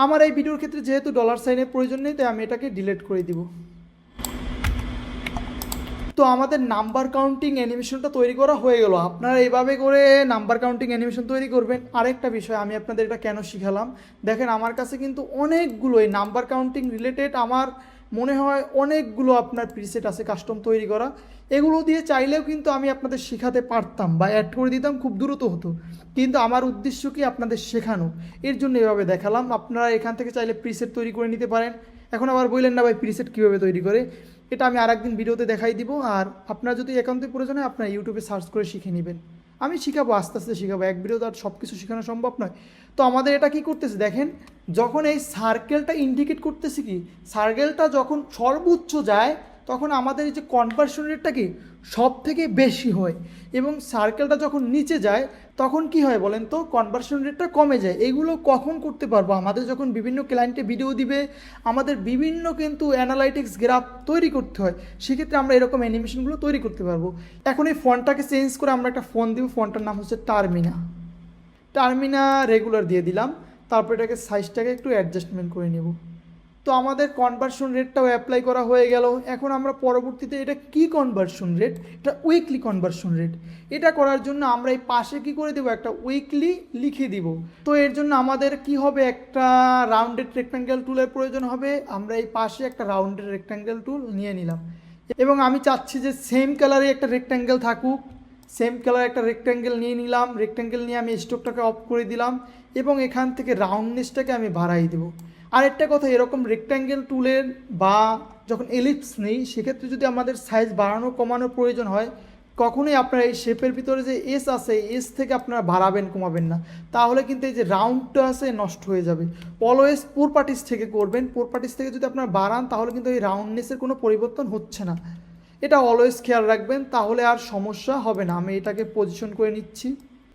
আমার এই ভিডিওর ক্ষেত্রে যেহেতু ডলার সাইনের প্রয়োজন নেই তাই আমি এটাকে ডিলিট করে দিব। তো আমাদের নাম্বার কাউন্টিং অ্যানিমেশনটা তৈরি করা হয়ে গেল। আপনারা এইভাবে করে নাম্বার কাউন্টিং অ্যানিমেশন তৈরি করবেন। আরেকটা বিষয় আমি আপনাদের এটা কেন শিখালাম, দেখেন আমার কাছে কিন্তু অনেকগুলো এই নাম্বার কাউন্টিং রিলেটেড আমার মনে হয় অনেকগুলো আপনার প্রিসেট আছে কাস্টম তৈরি করা। এগুলো দিয়ে চাইলেও কিন্তু আমি আপনাদের শেখাতে পারতাম বা অ্যাড করে দিতাম, খুব দ্রুত হতো, কিন্তু আমার উদ্দেশ্য কি আপনাদের শেখানো, এর জন্য এভাবে দেখালাম। আপনারা এখান থেকে চাইলে প্রিসেট তৈরি করে নিতে পারেন। এখন আবার বললেন না ভাই প্রিসেট কীভাবে তৈরি করে, এটা আমি আরেকদিন ভিডিওতে দেখাই দিব। আর আপনার যদি একান্তই প্রয়োজন হয় আপনার ইউটিউবে সার্চ করে শিখে নেবেন, আমি শিখাবো, আস্তে আস্তে শিখাবো, এক ভিডিওতে আর সব কিছু শেখানো সম্ভব নয়। তো আমাদের এটা কি করতেছে দেখেন, যখন এই সার্কেলটা ইন্ডিকেট করতেছে কি, সার্কেলটা যখন সর্বোচ্চ যায় তখন আমাদের এই যে কনভার্সন রেটটা কি সব থেকে বেশি হয়, এবং সার্কেলটা যখন নিচে যায় তখন কি হয় বলেন তো, কনভার্সন রেটটা কমে যায়। এগুলো কখন করতে পারবো, আমাদের যখন বিভিন্ন ক্লায়েন্টে ভিডিও দিবে, আমাদের বিভিন্ন কিন্তু অ্যানালাইটিক্স গ্রাফ তৈরি করতে হয়, সেক্ষেত্রে আমরা এরকম অ্যানিমেশনগুলো তৈরি করতে পারবো। এখন এই ফন্টটাকে চেঞ্জ করে আমরা একটা ফোন দিব, ফন্টটার নাম হচ্ছে টার্মিনা রেগুলার দিয়ে দিলাম। তারপর এটাকে সাইজটাকে একটু অ্যাডজাস্টমেন্ট করে নেব। তো আমাদের কনভার্সন রেটটাও অ্যাপ্লাই করা হয়ে গেল। এখন আমরা পরবর্তীতে এটা কি কনভার্সন রেট, এটা উইকলি কনভার্সন রেট, এটা করার জন্য আমরা এই পাশে কি করে দেবো, একটা উইকলি লিখে দিব। তো এর জন্য আমাদের কি হবে, একটা রাউন্ডেড রেক্ট্যাঙ্গেল টুলের প্রয়োজন হবে। আমরা এই পাশে একটা রাউন্ডেড রেক্ট্যাঙ্গেল টুল নিয়ে নিলাম, এবং আমি চাচ্ছি যে সেম কালারে একটা রেক্ট্যাঙ্গেল থাকুক। সেম কালার একটা রেক্ট্যাঙ্গেল নিয়ে নিলাম, রেক্ট্যাঙ্গেল নিয়ে আমি স্ট্রোকটাকে অফ করে দিলাম, এবং এখান থেকে রাউন্ডনেসটাকে আমি বাড়াই দেবো। আরেকটা কথা, এরকম রেক্ট্যাঙ্গেল টুলের বা যখন এলিপস নেই সেক্ষেত্রে যদি আমাদের সাইজ বাড়ানো কমানোর প্রয়োজন হয়, কখনোই আপনার এই শেপের ভিতরে যে এস আছে, এস থেকে আপনারা বাড়াবেন কমাবেন না, তাহলে কিন্তু এই যে রাউন্ডটা আছে নষ্ট হয়ে যাবে। অলওয়েজ প্রপার্টিস থেকে করবেন, প্রপার্টিস থেকে যদি আপনারা বাড়ান তাহলে কিন্তু এই রাউন্ডনেসের কোনো পরিবর্তন হচ্ছে না, এটা অলওয়েজ খেয়াল রাখবেন, তাহলে আর সমস্যা হবে না। আমি এটাকে পজিশন করে নিচ্ছি,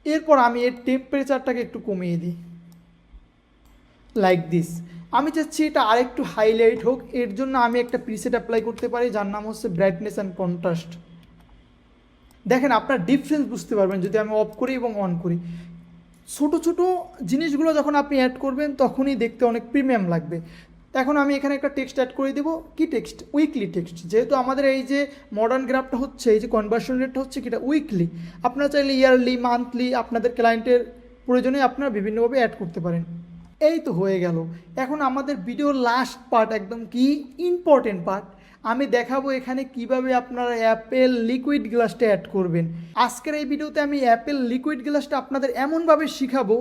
এরপর আমি এর টেম্পারেচারটাকে একটু কমিয়ে দিই, লাইক দিস। আমি চাচ্ছি এটা আরেকটু হাইলাইট হোক, এর জন্য আমি একটা প্রিসেট অ্যাপ্লাই করতে পারি যার নাম হচ্ছে ব্রাইটনেস অ্যান্ড কন্ট্রাস্ট। দেখেন আপনার ডিফারেন্স বুঝতে পারবেন যদি আমি অফ করি এবং অন করি। ছোটো ছোটো জিনিসগুলো যখন আপনি অ্যাড করবেন তখনই দেখতে অনেক প্রিমিয়াম লাগবে। এখন আমি এখানে একটা টেক্সট অ্যাড করে দেবো, কি টেক্সট, উইকলি টেক্সট। যেহেতু আমাদের এই যে মডার্ন গ্রাফটা হচ্ছে, এই যে কনভার্সন রেটটা হচ্ছে কিটা উইকলি, আপনারা চাইলে ইয়ারলি, মান্থলি আপনাদের ক্লায়েন্টের প্রয়োজনে আপনারা বিভিন্নভাবে অ্যাড করতে পারেন। এই তো হয়ে গেল। এখন আমাদের ভিডিওর লাস্ট পার্ট, একদম কি ইম্পর্টেন্ট পার্ট, আমি দেখাবো এখানে কিভাবে আপনারা অ্যাপেল লিকুইড গ্লাসটা অ্যাড করবেন। আজকের এই ভিডিওতে আমি অ্যাপেল লিকুইড গ্লাসটা আপনাদের এমনভাবে শিখাবো,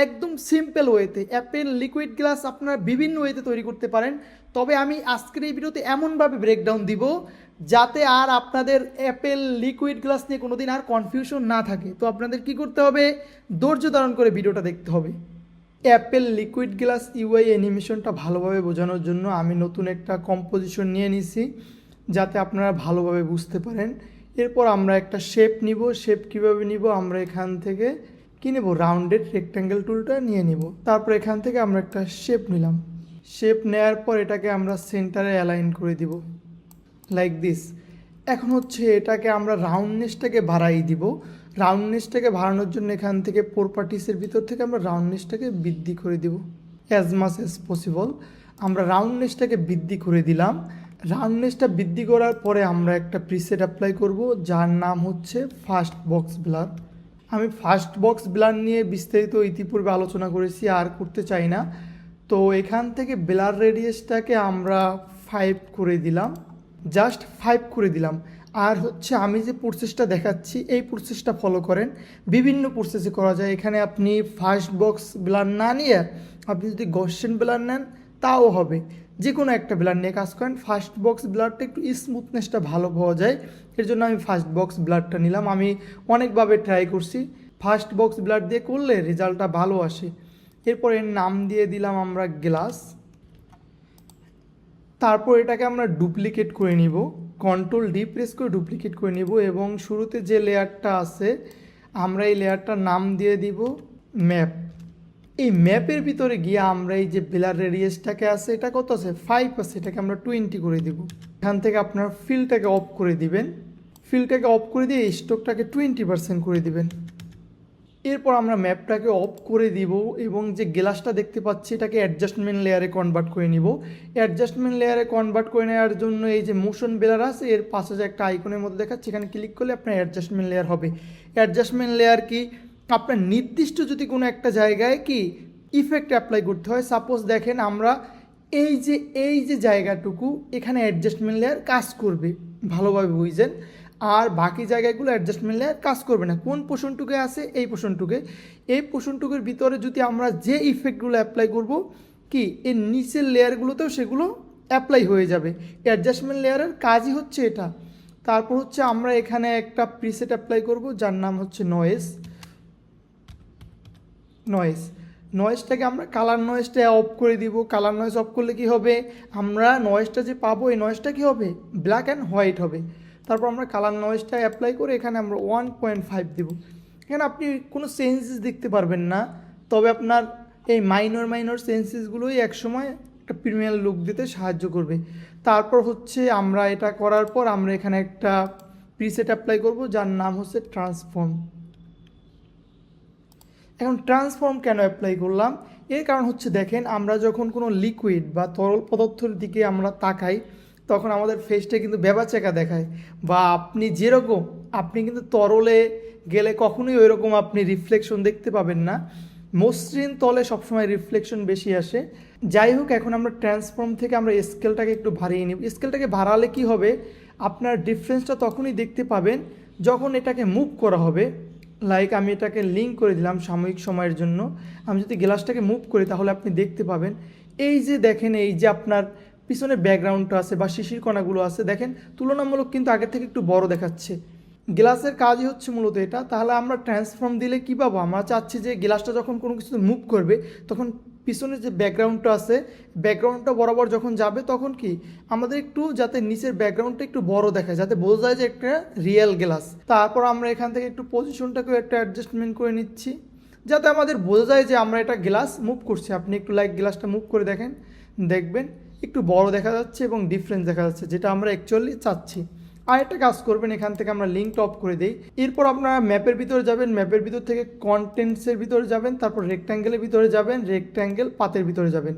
একদম সিম্পল ওয়েতে। অ্যাপেল লিকুইড গ্লাস আপনারা বিভিন্ন ওয়েতে তৈরি করতে পারেন, তবে আমি আজকের এই ভিডিওতে এমনভাবে ব্রেকডাউন দিব যাতে আর আপনাদের অ্যাপেল লিকুইড গ্লাস নিয়ে কোনোদিন আর কনফিউশন না থাকে। তো আপনাদের কি করতে হবে, ধৈর্য ধারণ করে ভিডিওটা দেখতে হবে। অ্যাপেল লিকুইড গ্লাস ইউআই অ্যানিমেশনটা ভালোভাবে বোঝানোর জন্য আমি নতুন একটা কম্পোজিশন নিয়ে নিছি যাতে আপনারা ভালোভাবে বুঝতে পারেন। এরপর আমরা একটা শেপ নিব। শেপ কীভাবে নিব, আমরা এখান থেকে কী নেব, রাউন্ডেড রেক্ট্যাঙ্গেল টুলটা নিয়ে নিব। তারপর এখান থেকে আমরা একটা শেপ নিলাম। শেপ নেওয়ার পর এটাকে আমরা সেন্টারে অ্যালাইন করে দিব, লাইক দিস। এখন হচ্ছে এটাকে আমরা রাউন্ডনেসটাকে বাড়াই দিব। রাউন্ডনেসটাকে বাড়ানোর জন্য এখান থেকে প্রপার্টিসের ভিতর থেকে আমরা রাউন্ডনেসটাকে বৃদ্ধি করে দিব অ্যাজ মাচ অ্যাজ পসিবল। আমরা রাউন্ডনেসটাকে বৃদ্ধি করে দিলাম। রাউন্ডনেসটা বৃদ্ধি করার পরে আমরা একটা প্রিসেট অ্যাপ্লাই করব যার নাম হচ্ছে ফার্স্ট বক্স ব্লার। আমি ফার্স্ট বক্স ব্লার নিয়ে বিস্তারিত ইতিপূর্বে আলোচনা করেছি, আর করতে চাই না। তো এখান থেকে ব্লার রেডিয়াসটাকে আমরা 5 করে দিলাম, জাস্ট 5 করে দিলাম। আর হচ্ছে আমি যে প্রসেসটা দেখাচ্ছি এই প্রসেসটা ফলো করেন, বিভিন্ন প্রসেসে করা যায়। এখানে আপনি ফার্স্ট বক্স ব্লার না নিয়ে আপনি যদি গসিয়ান ব্লার নেন তাও হবে, যে কোনো একটা ব্লার নিয়ে কাজ করেন। ফার্স্ট বক্স ব্লারটা একটু স্মুথনেসটা ভালো পাওয়া যায়, এর জন্য আমি ফার্স্ট বক্স ব্লারটা নিলাম। আমি অনেকভাবে ট্রাই করছি, ফার্স্ট বক্স ব্লার দিয়ে করলে রেজাল্টটা ভালো আসে। এরপর এর নাম দিয়ে দিলাম আমরা গ্লাস। তারপর এটাকে আমরা ডুপ্লিকেট করে নিব, কন্ট্রোল ডি প্রেস করে ডুপ্লিকেট করে নিব, এবং শুরুতে যে লেয়ারটা আছে আমরা এই লেয়ারটার নাম দিয়ে দিব ম্যাপ। এই ম্যাপের ভিতরে গিয়ে আমরা এই যে ব্লার রেডিয়াসটাকে আছে, এটা কত আছে 5 আছে, এটাকে আমরা 20 করে দিব। এখান থেকে আপনার ফিলটাকে অফ করে দিবেন, ফিলটাকে অফ করে দিয়ে স্ট্রোকটাকে 20% করে দিবেন, এরপর আমরা ম্যাপটাকে অফ করে দিব এবং যে গ্লাসটা দেখতে পাচ্ছি এটাকে অ্যাডজাস্টমেন্ট লেয়ারে কনভার্ট করে নিব। অ্যাডজাস্টমেন্ট লেয়ারে কনভার্ট করে নেওয়ার জন্য এই যে মোশন ব্লার আছে এর পাশে যে একটা আইকনের মধ্যে দেখাচ্ছে এখানে ক্লিক করলে আপনার অ্যাডজাস্টমেন্ট লেয়ার হবে। অ্যাডজাস্টমেন্ট লেয়ার কি, আপনার নির্দিষ্ট যদি কোনো একটা জায়গায় কি ইফেক্ট অ্যাপ্লাই করতে হয়, সাপোজ দেখেন আমরা এই যে জায়গাটুকু এখানে অ্যাডজাস্টমেন্ট লেয়ার কাজ করবে, ভালোভাবে বুঝছেন, আর বাকি জায়গাগুলো অ্যাডজাস্টমেন্ট লেয়ার কাজ করবে না। কোন পোর্শনটুকে আছে, এই পোর্শনটুকুর ভিতরে যদি আমরা যে ইফেক্টগুলো অ্যাপ্লাই করব কি এর নিচের লেয়ারগুলোতেও সেগুলো অ্যাপ্লাই হয়ে যাবে। অ্যাডজাস্টমেন্ট লেয়ারের কাজই হচ্ছে এটা। তারপর হচ্ছে আমরা এখানে একটা প্রিসেট অ্যাপ্লাই করব যার নাম হচ্ছে নয়েজটাকে আমরা কালার নয়েজটা অফ করে দিব। কালার নয়েজ অফ করলে কি হবে, আমরা নয়েজটা যে পাবো এই নয়েজটা কি হবে, ব্ল্যাক অ্যান্ড হোয়াইট হবে। তারপর আমরা কালার নয়েজটা অ্যাপ্লাই করে এখানে আমরা 1.5 দেব। এখানে আপনি কোনো চেঞ্জেস দেখতে পারবেন না, তবে আপনার এই মাইনর চেঞ্জেসগুলোই একসময় একটা প্রিমিয়াম লুক দিতে সাহায্য করবে। তারপর হচ্ছে আমরা এটা করার পর আমরা এখানে একটা প্রিসেট অ্যাপ্লাই করব যার নাম হচ্ছে ট্রান্সফর্ম। এখন ট্রান্সফর্ম কেন অ্যাপ্লাই করলাম, এর কারণ হচ্ছে দেখেন আমরা যখন কোনো লিকুইড বা তরল পদার্থের দিকে আমরা তাকাই তখন আমাদের ফেসটা কিন্তু বেবাচেকা দেখায়, বা আপনি যেরকম আপনি কিন্তু তরলে গেলে কখনোই ওই রকম আপনি রিফ্লেকশন দেখতে পাবেন না, মসৃণ তলে সবসময় রিফ্লেকশন বেশি আসে। যাই হোক, এখন আমরা ট্রান্সফর্ম থেকে আমরা স্কেলটাকে একটু বাড়িয়ে নিব। স্কেলটাকে বাড়ালে কি হবে, আপনার ডিফারেন্সটা তখনই দেখতে পাবেন যখন এটাকে মুভ করা হবে। লাইক আমি এটাকে লিঙ্ক করে দিলাম সাময়িক সময়ের জন্য, আমি যদি গ্লাসটাকে মুভ করি তাহলে আপনি দেখতে পাবেন এই যে দেখেন এই যে আপনার পিছনে ব্যাকগ্রাউন্ডটা আছে বা শিশির কণাগুলো আছে, দেখেন তুলনামূলক কিন্তু আগের থেকে একটু বড় দেখাচ্ছে। গ্লাসের কাজই হচ্ছে মূলত এটা। তাহলে আমরা ট্রান্সফর্ম দিলে কী পাবো, আমরা চাচ্ছি যে গ্লাসটা যখন কোনো কিছু মুভ করবে তখন পিছনে যে ব্যাকগ্রাউন্ডটা আছে ব্যাকগ্রাউন্ডটা বরাবর যখন যাবে তখন কি আমাদের একটু যাতে নিচের ব্যাকগ্রাউন্ডটা একটু বড় দেখায়, যাতে বোঝা যায় যে একটা রিয়েল গ্লাস। তারপর আমরা এখান থেকে একটু পজিশনটাকেও একটা অ্যাডজাস্টমেন্ট করে নিচ্ছি যাতে আমাদের বোঝা যায় যে আমরা এটা গ্লাস মুভ করছি। আপনি একটু লাইক গ্লাসটা মুভ করে দেখবেন একটু বড় দেখা যাচ্ছে এবং ডিফারেন্স দেখা যাচ্ছে, যেটা আমরা অ্যাকচুয়ালি চাচ্ছি। আর একটা কাজ করবেন, এখান থেকে আমরা লিঙ্কটা অফ করে দিই। এরপর আপনারা ম্যাপের ভিতরে যাবেন, ম্যাপের ভিতর থেকে কন্টেন্টসের ভিতরে যাবেন, তারপর রেক্ট্যাঙ্গেলের ভিতরে যাবেন, রেক্ট্যাঙ্গেল পাতের ভিতরে যাবেন।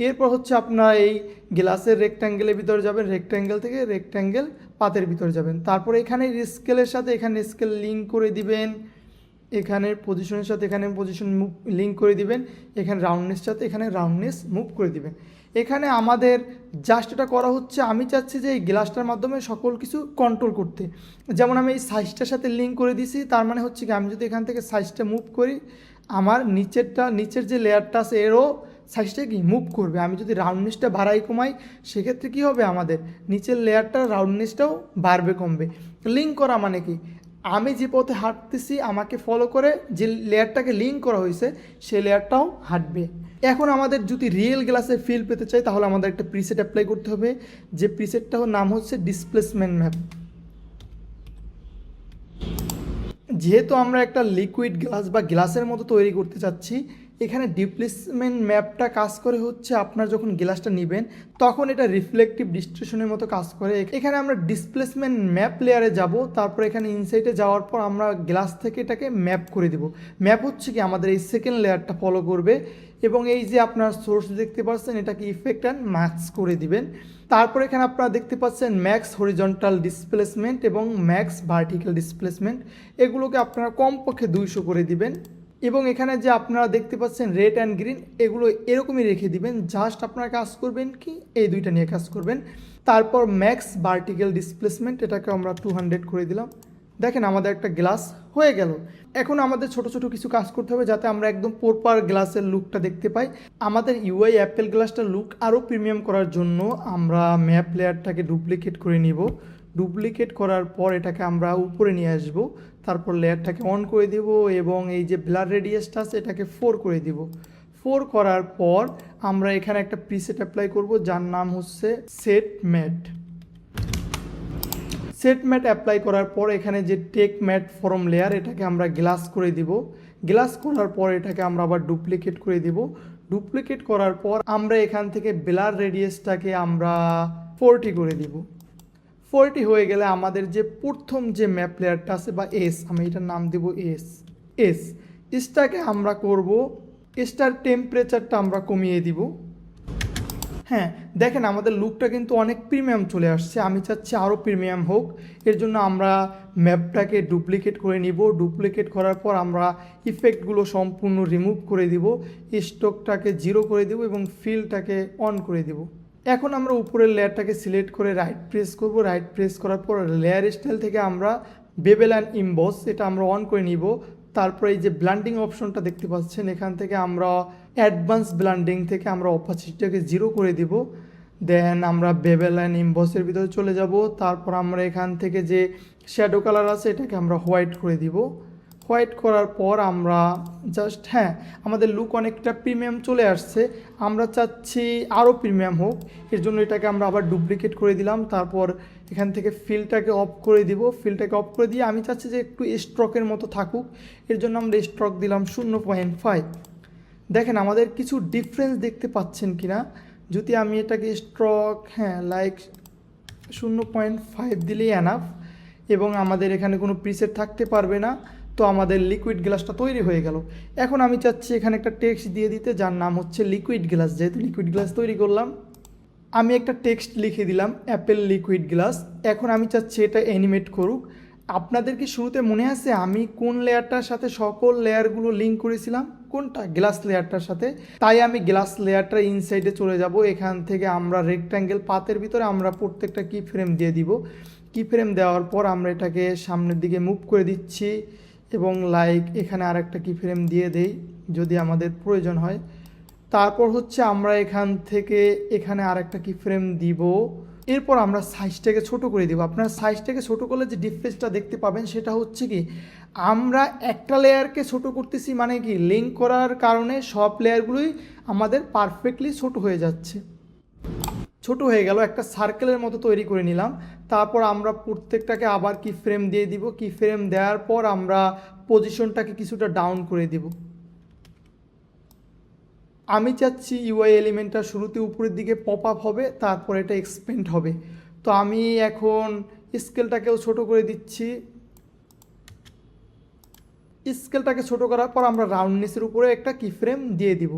এরপর হচ্ছে আপনার এই গ্লাসের রেক্ট্যাঙ্গেলের ভিতরে যাবেন, রেক্ট্যাঙ্গেল থেকে রেক্ট্যাঙ্গেল পাতের ভিতরে যাবেন। তারপর এখানে স্কেলের সাথে এখানে স্কেল লিঙ্ক করে দিবেন, এখানে পজিশনের সাথে এখানে পজিশন মুভ লিঙ্ক করে দিবেন, এখানে রাউন্ডনেস সাথে এখানে রাউন্ডনেস মুভ করে দিবেন। এখানে আমাদের জাস্ট এটা করা হচ্ছে, আমি চাচ্ছি যে এই গ্লাসটার মাধ্যমে সকল কিছু কন্ট্রোল করতে। যেমন আমি এই সাইজটার সাথে লিঙ্ক করে দিছি, তার মানে হচ্ছে কি আমি যদি এখান থেকে সাইজটা মুভ করি আমার নিচের যে লেয়ারটা আছে এরও সাইজটা কি মুভ করবে। আমি যদি রাউন্ডনেসটা বাড়াই কমাই সেক্ষেত্রে কি হবে, আমাদের নিচের লেয়ারটার রাউন্ডনেসটাও বাড়বে কমবে। লিঙ্ক করা মানে কি, আমি যে পথে হাঁটতেছি আমাকে ফলো করে যে লেয়ারটাকে লিঙ্ক করা হয়েছে সেই লেয়ারটাও হাঁটবে। এখন আমাদের যদি রিয়েল গ্লাসের ফিল পেতে চাই তাহলে আমাদের একটা প্রিসেট অ্যাপ্লাই করতে হবে, যে প্রিসেটটার নাম হচ্ছে ডিসপ্লেসমেন্ট ম্যাপ। যেহেতু আমরা একটা লিকুইড গ্লাস বা গ্লাসের মতো তৈরি করতে চাচ্ছি, এখানে ডিসপ্লেসমেন্ট ম্যাপটা কাজ করে হচ্ছে আপনার যখন গ্লাসটা নেবেন তখন এটা রিফ্লেকটিভ ডিস্ট্রিবিউশনের মতো কাজ করে। এখানে আমরা ডিসপ্লেসমেন্ট ম্যাপ লেয়ারে যাব, তারপর এখানে ইনসাইটে যাওয়ার পর আমরা গ্লাস থেকে এটাকে ম্যাপ করে দেব। ম্যাপ হচ্ছে কি আমাদের এই সেকেন্ড লেয়ারটা ফলো করবে এবং এই যে আপনার সোর্স দেখতে পাচ্ছেন এটাকে ইফেক্ট অ্যান্ড ম্যাক্স করে দিবেন। তারপর এখানে আপনারা দেখতে পাচ্ছেন ম্যাক্স হরিজন্টাল ডিসপ্লেসমেন্ট এবং ম্যাক্স ভার্টিক্যাল ডিসপ্লেসমেন্ট, এগুলোকে আপনারা কমপক্ষে 200 করে দিবেন। এবং এখানে যে আপনারা দেখতে পাচ্ছেন রেড অ্যান্ড গ্রিন, এগুলো এরকমই রেখে দিবেন। জাস্ট আপনারা কাজ করবেন কি এই দুইটা নিয়ে কাজ করবেন। তারপর ম্যাক্স ভার্টিক্যাল ডিসপ্লেসমেন্ট এটাকে আমরা 200 করে দিলাম। দেখেন আমাদের একটা গ্লাস হয়ে গেল। এখন আমাদের ছোট ছোট কিছু কাজ করতে হবে যাতে আমরা একদম প্রপার গ্লাসের লুকটা দেখতে পাই। আমাদের ইউআই অ্যাপেল গ্লাসটার লুক আরও প্রিমিয়াম করার জন্য আমরা ম্যাপ লেয়ারটাকে ডুপ্লিকেট করে নিব। ডুপ্লিকেট করার পর এটাকে আমরা উপরে নিয়ে আসব, তারপর লেয়ারটাকে অন করে দেব এবং এই যে ব্লার রেডিয়াসটা আছে এটাকে 4 করে দিব। 4 করার পর আমরা এখানে একটা প্রিসেট অ্যাপ্লাই করব যার নাম হচ্ছে সেট ম্যাট অ্যাপ্লাই করার পর এখানে যে টেক ম্যাট ফর্ম লেয়ার এটাকে আমরা গ্লাস করে দিব। গ্লাস করার পর এটাকে আমরা আবার ডুপ্লিকেট করে দিব। ডুপ্লিকেট করার পর আমরা এখান থেকে ব্লার রেডিয়াসটাকে আমরা 40 করে দিব। 40 হয়ে গেলে আমাদের যে প্রথম যে ম্যাপ লেয়ারটা আছে বা এস, আমি এটার নাম দেব এস। এটাকে আমরা করব স্টার টেম্পারেচারটা আমরা কমিয়ে দিব। হ্যাঁ দেখেন আমাদের লুকটা কিন্তু অনেক প্রিমিয়াম চলে আসছে, আমি চাচ্ছি আরও প্রিমিয়াম হোক। এর জন্য আমরা ম্যাপটাকে ডুপ্লিকেট করে নিব, ডুপ্লিকেট করার পর আমরা ইফেক্টগুলো সম্পূর্ণ রিমুভ করে দিব, স্টকটাকে 0 করে দিব এবং ফিলটাকে অন করে দিব। এখন আমরা উপরের লেয়ারটাকে সিলেক্ট করে রাইট প্রেস করব, রাইট প্রেস করার পর লেয়ার স্টাইল থেকে আমরা বেবেল অ্যান্ড ইমবস এটা আমরা অন করে নিব। তারপরে এই যে ব্লান্ডিং অপশনটা দেখতে পাচ্ছেন, এখান থেকে আমরা অ্যাডভান্স ব্লান্ডিং থেকে আমরা অপাসিটিটাকে 0 করে দিব। দেন আমরা বেবেল অ্যান্ড ইমবসের ভিতরে চলে যাব। তারপর আমরা এখান থেকে যে শ্যাডো কালার আছে এটাকে আমরা হোয়াইট করে দিব। হোয়াইট করার পর আমরা জাস্ট আমাদের লুক অনেকটা প্রিমিয়াম চলে আসছে, আমরা চাচ্ছি আরও প্রিমিয়াম হোক। এর জন্য এটাকে আমরা আবার ডুপ্লিকেট করে দিলাম। তারপর এখান থেকে ফিলটাকে অফ করে দিব, ফিলটাকে অফ করে দিয়ে আমি চাচ্ছি যে একটু স্ট্রকের মতো থাকুক, এর জন্য আমরা স্ট্রক দিলাম 0.5। দেখেন আমাদের কিছু ডিফারেন্স দেখতে পাচ্ছেন কিনা, যদি আমি এটাকে স্ট্রক লাইক 0.5 দিলেই এনাফ, এবং আমাদের এখানে কোনো প্রিসেট থাকতে পারবে না। তো আমাদের লিকুইড গ্লাসটা তৈরি হয়ে গেল। এখন আমি চাচ্ছি এখানে একটা টেক্সট দিয়ে দিতে, যার নাম হচ্ছে লিকুইড গ্লাস। যেহেতু লিকুইড গ্লাস তৈরি করলাম, আমি একটা টেক্সট লিখে দিলাম অ্যাপেল লিকুইড গ্লাস। এখন আমি চাচ্ছি এটা অ্যানিমেট করুক। আপনাদের কি শুরুতে মনে আছে আমি কোন লেয়ারটার সাথে সকল লেয়ারগুলো লিঙ্ক করেছিলাম? কোনটা? গ্লাস লেয়ারটার সাথে। তাই আমি গ্লাস লেয়ারটার ইনসাইডে চলে যাব। এখান থেকে আমরা রেক্ট্যাঙ্গেল পাতের ভিতরে আমরা প্রত্যেকটা কি ফ্রেম দিয়ে দিব। কি ফ্রেম দেওয়ার পর আমরা এটাকে সামনের দিকে মুভ করে দিচ্ছি এবং লাইক এখানে আরেকটা কি ফ্রেম দিয়ে দেই যদি আমাদের প্রয়োজন হয়। তারপর হচ্ছে আমরা এখান থেকে এখানে আরেকটা কি ফ্রেম দিব। এরপর আমরা সাইজটাকে ছোট করে দিব। আপনার সাইজটাকে ছোট করলে যে ডিফারেন্সটা দেখতে পাবেন সেটা হচ্ছে কি, আমরা একটা লেয়ারকে ছোট করতেছি, মানে কি লিঙ্ক করার কারণে সব লেয়ারগুলোই আমাদের পারফেক্টলি ছোট হয়ে যাচ্ছে। ছোট হয়ে গেল, একটা সার্কেলের মতো তৈরি করে নিলাম। তারপর আমরা প্রত্যেকটাকে আবার কি ফ্রেম দিয়ে দিব। কি ফ্রেম দেওয়ার পর আমরা পজিশনটাকে কিছুটা ডাউন করে দিব। আমি চাচ্ছি ইউআই এলিমেন্টটা শুরুতে উপরের দিকে পপ আপ হবে, তারপর এটা এক্সপেন্ড হবে। তো আমি এখন স্কেলটাকেও ছোট করে দিচ্ছি। স্কেলটাকে ছোট করার পর আমরা রাউন্ডনেসের উপরে একটা কি ফ্রেম দিয়ে দিব।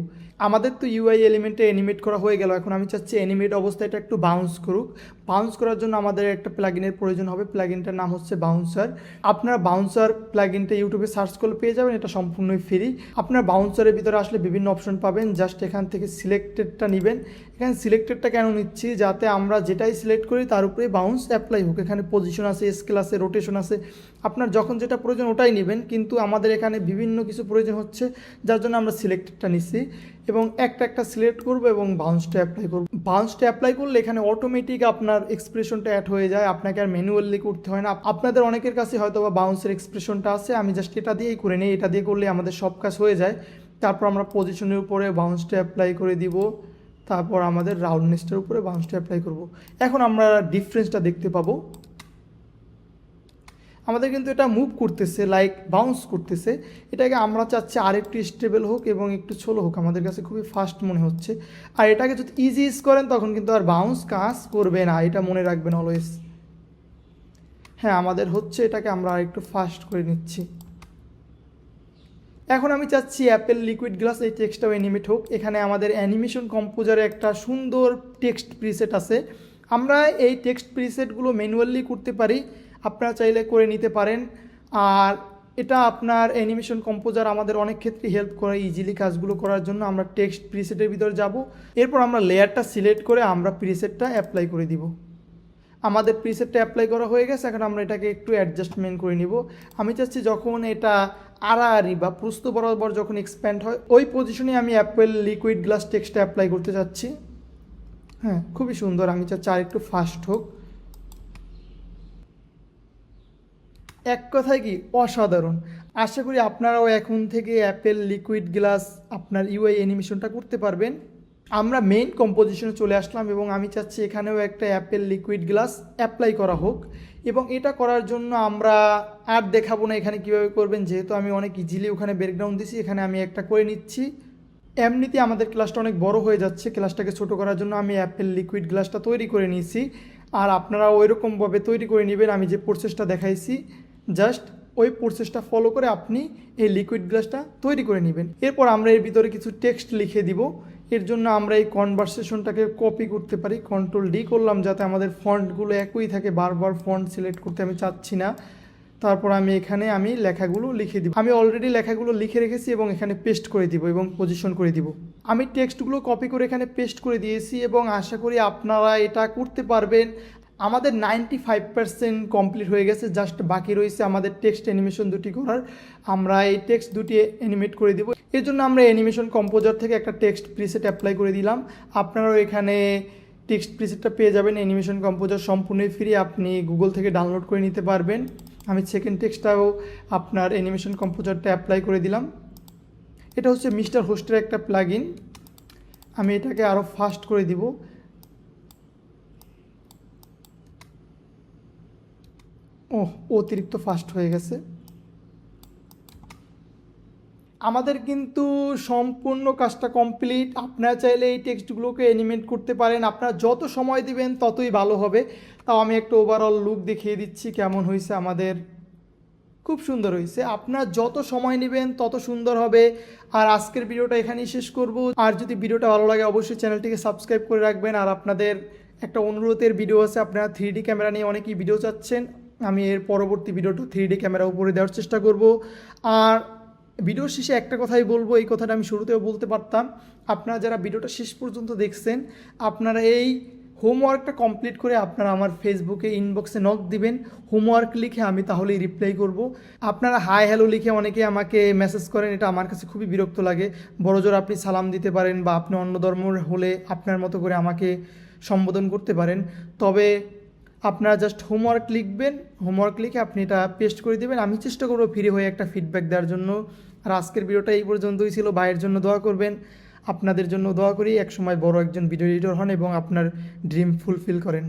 আমাদের তো ইউআই এলিমেন্টে অ্যানিমেট করা হয়ে গেল। এখন আমি চাচ্ছি অ্যানিমেট অবস্থায় এটা একটু বাউন্স করুক। বাউন্স করার জন্য আমাদের একটা প্লাগইনের প্রয়োজন হবে। প্লাগইনটার নাম হচ্ছে বাউন্সার। আপনারা বাউন্সার প্লাগইনটা ইউটিউবে সার্চ করলে পেয়ে যাবেন, এটা সম্পূর্ণই ফ্রি। আপনার বাউন্সারের ভিতরে আসলে বিভিন্ন অপশন পাবেন, জাস্ট এখান থেকে সিলেক্টেডটা নেবেন। এখানে সিলেক্টেডটা কেন নিচ্ছি, যাতে আমরা যেটাই সিলেক্ট করি তার উপরে বাউন্স অ্যাপ্লাই হোক। এখানে পজিশন আছে, স্কেল আছে, রোটেশন আছে, আপনার যখন যেটা প্রয়োজন ওটাই নেবেন। কিন্তু আমাদের এখানে বিভিন্ন কিছু প্রয়োজন হচ্ছে, যার জন্য আমরা সিলেক্টেডটা নিচ্ছি এবং একটা সিলেক্ট করব এবং বাউন্সটা অ্যাপ্লাই করব। বাউন্সটা অ্যাপ্লাই করলে এখানে অটোমেটিক আপনার এক্সপ্রেশনটা অ্যাড হয়ে যায়, আপনাকে আর ম্যানুয়ালি করতে হয় না। আপনাদের অনেকের কাছে হয়তো বা বাউন্সের এক্সপ্রেশনটা আছে, আমি জাস্ট এটা দিয়েই করে নিই। এটা দিয়ে করলে আমাদের সব কাজ হয়ে যায়। তারপর আমরা পজিশনের উপরে বাউন্সটা অ্যাপ্লাই করে দিব, তারপর আমাদের রাউন্ডনেসটার উপরে বাউন্সটা অ্যাপ্লাই করব। এখন আমরা ডিফারেন্সটা দেখতে পাবো। আমাদের কিন্তু এটা মুভ করতেছে, লাইক বাউন্স করতেছে। এটাকে আমরা চাচ্ছি আর একটু স্টেবল হোক এবং একটু স্লো হোক, আমাদের কাছে খুবই ফাস্ট মনে হচ্ছে। আর এটাকে যদি ইজি ইউজ করেন তখন কিন্তু আর বাউন্স কাজ করবে না, এটা মনে রাখবেন অলওয়েজ। আমাদের হচ্ছে, এটাকে আমরা আর একটু ফাস্ট করে নিচ্ছি। এখন আমি চাচ্ছি অ্যাপেল লিকুইড গ্লাস এই টেক্সটটাও অ্যানিমেট হোক। এখানে আমাদের অ্যানিমেশন কম্পোজারে একটা সুন্দর টেক্সট প্রিসেট আছে। আমরা এই টেক্সট প্রিসেটগুলো ম্যানুয়ালি করতে পারি, আপনারা চাইলে করে নিতে পারেন। আর এটা আপনার অ্যানিমেশন কম্পোজার আমাদের অনেক ক্ষেত্রে হেল্প করে ইজিলি কাজগুলো করার জন্য। আমরা টেক্সট প্রিসেটের ভিতরে যাব, এরপর আমরা লেয়ারটা সিলেক্ট করে আমরা প্রিসেটটা অ্যাপ্লাই করে দিব। আমাদের প্রিসেটটা অ্যাপ্লাই করা হয়ে গেছে। এখন আমরা এটাকে একটু অ্যাডজাস্টমেন্ট করে নিব। আমি চাচ্ছি যখন এটা আড়াআড়ি বা প্রস্থ বরাবর যখন এক্সপ্যান্ড হয় ওই পজিশনে আমি অ্যাপেল লিকুইড গ্লাস টেক্সটটা অ্যাপ্লাই করতে চাচ্ছি। খুবই সুন্দর। আমি চাচ্ছি আর একটু ফাস্ট হোক। এক কথায় কি অসাধারণ। আশা করি আপনারাও এখন থেকে অ্যাপেল লিকুইড গ্লাস আপনার ইউআই অ্যানিমেশনটা করতে পারবেন। আমরা মেইন কম্পোজিশনে চলে আসলাম এবং আমি চাচ্ছি এখানেও একটা অ্যাপেল লিকুইড গ্লাস অ্যাপ্লাই করা হোক। এবং এটা করার জন্য আমরা আর দেখাবো না এখানে কিভাবে করবেন, যেহেতু আমি অনেক ইজিলি ওখানে ব্যাকগ্রাউন্ড দিছি। এখানে আমি একটা করে নিচ্ছি। এমনিতে আমাদের ক্লাসটা অনেক বড় হয়ে যাচ্ছে, ক্লাসটাকে ছোট করার জন্য আমি অ্যাপেল লিকুইড গ্লাসটা তৈরি করে নিয়েছি। আর আপনারা ওইরকমভাবে তৈরি করে নেবেন, আমি যে প্রসেসটা দেখাইছি জাস্ট ওই প্রসেসটা ফলো করে আপনি এই লিকুইড গ্লাসটা তৈরি করে নেবেন। এরপর আমরা এর ভিতরে কিছু টেক্সট লিখে দিব। এর জন্য আমরা এই কনভারসেশনটাকে কপি করতে পারি, Ctrl+D করলাম যাতে আমাদের ফন্টগুলো একই থাকে, বারবার ফন্ট সিলেক্ট করতে আমি চাচ্ছি না। তারপর আমি এখানে লেখাগুলো লিখে দিব। আমি অলরেডি লেখাগুলো লিখে রেখেছি এবং এখানে পেস্ট করে দিব এবং পজিশন করে দিব। আমি টেক্সটগুলো কপি করে এখানে পেস্ট করে দিয়েছি এবং আশা করি আপনারা এটা করতে পারবেন। আমাদের 95% কমপ্লিট হয়ে গেছে, জাস্ট বাকি রয়েছে আমাদের টেক্সট অ্যানিমেশন দুটি করার। আমরা এই টেক্সট দুটি অ্যানিমেট করে দিব। এর জন্য আমরা অ্যানিমেশন কম্পোজার থেকে একটা টেক্সট প্রিসেট অ্যাপ্লাই করে দিলাম। আপনারাও এখানে টেক্সট প্রিসেটটা পেয়ে যাবেন। অ্যানিমেশন কম্পোজার সম্পূর্ণই ফ্রি, আপনি গুগল থেকে ডাউনলোড করে নিতে পারবেন। আমি সেকেন্ড টেক্সটটাও আপনার অ্যানিমেশন কম্পোজারটা অ্যাপ্লাই করে দিলাম। এটা হচ্ছে মিস্টার হোস্টের একটা প্লাগইন। আমি এটাকে আরও ফাস্ট করে দিব। অতিরিক্ত ফাস্ট হয়ে গেছে। আমাদের কিন্তু সম্পূর্ণ কাজটা কমপ্লিট। আপনারা চাইলে এই টেক্সটগুলোকে অ্যানিমেট করতে পারেন, আপনারা যত সময় দিবেন ততই ভালো হবে। তাও আমি একটা ওভারঅল লুক দেখিয়ে দিচ্ছি কেমন হয়েছে আমাদের। খুব সুন্দর হয়েছে। আপনারা যত সময় নেবেন তত সুন্দর হবে। আর আজকের ভিডিওটা এখানেই শেষ করব। আর যদি ভিডিওটা ভালো লাগে অবশ্যই চ্যানেলটিকে সাবস্ক্রাইব করে রাখবেন। আর আপনাদের একটা অনুরোধের ভিডিও আছে, আপনারা 3D ক্যামেরা নিয়ে অনেকেই ভিডিও চাচ্ছেন। আমি এর পরবর্তী ভিডিওটা 3D ক্যামেরা উপরে দেওয়ার চেষ্টা করব। আর ভিডিওর শেষে একটা কথাই বলবো, এই কথাটা আমি শুরুতেও বলতে পারতাম। আপনারা যারা ভিডিওটা শেষ পর্যন্ত দেখছেন, আপনারা এই হোমওয়ার্কটা কমপ্লিট করে আপনারা আমার ফেসবুকে ইনবক্সে নক দিবেন। হোমওয়ার্ক লিখে আমি তাহলেই রিপ্লাই করব। আপনারা হাই হ্যালো লিখে অনেকে আমাকে মেসেজ করেন, এটা আমার কাছে খুবই বিরক্ত লাগে। বড়জোর আপনি সালাম দিতে পারেন বা আপনি অন্য ধর্মের হলে আপনার মতো করে আমাকে সম্বোধন করতে পারেন। তবে আপনারা জাস্ট হোমওয়ার্ক লিখবেন, হোমওয়ার্ক লিখে আপনি এটা পেস্ট করে দেবেন। আমি চেষ্টা করবো ফ্রি হয়ে একটা ফিডব্যাক দেওয়ার জন্য। আর আজকের ভিডিওটা এই পর্যন্তই ছিল। ভাইয়ের জন্য দোয়া করবেন, আপনাদের জন্য দোয়া করি একসময় বড় একজন ভিডিও এডিটর হন এবং আপনার ড্রিম ফুলফিল করেন।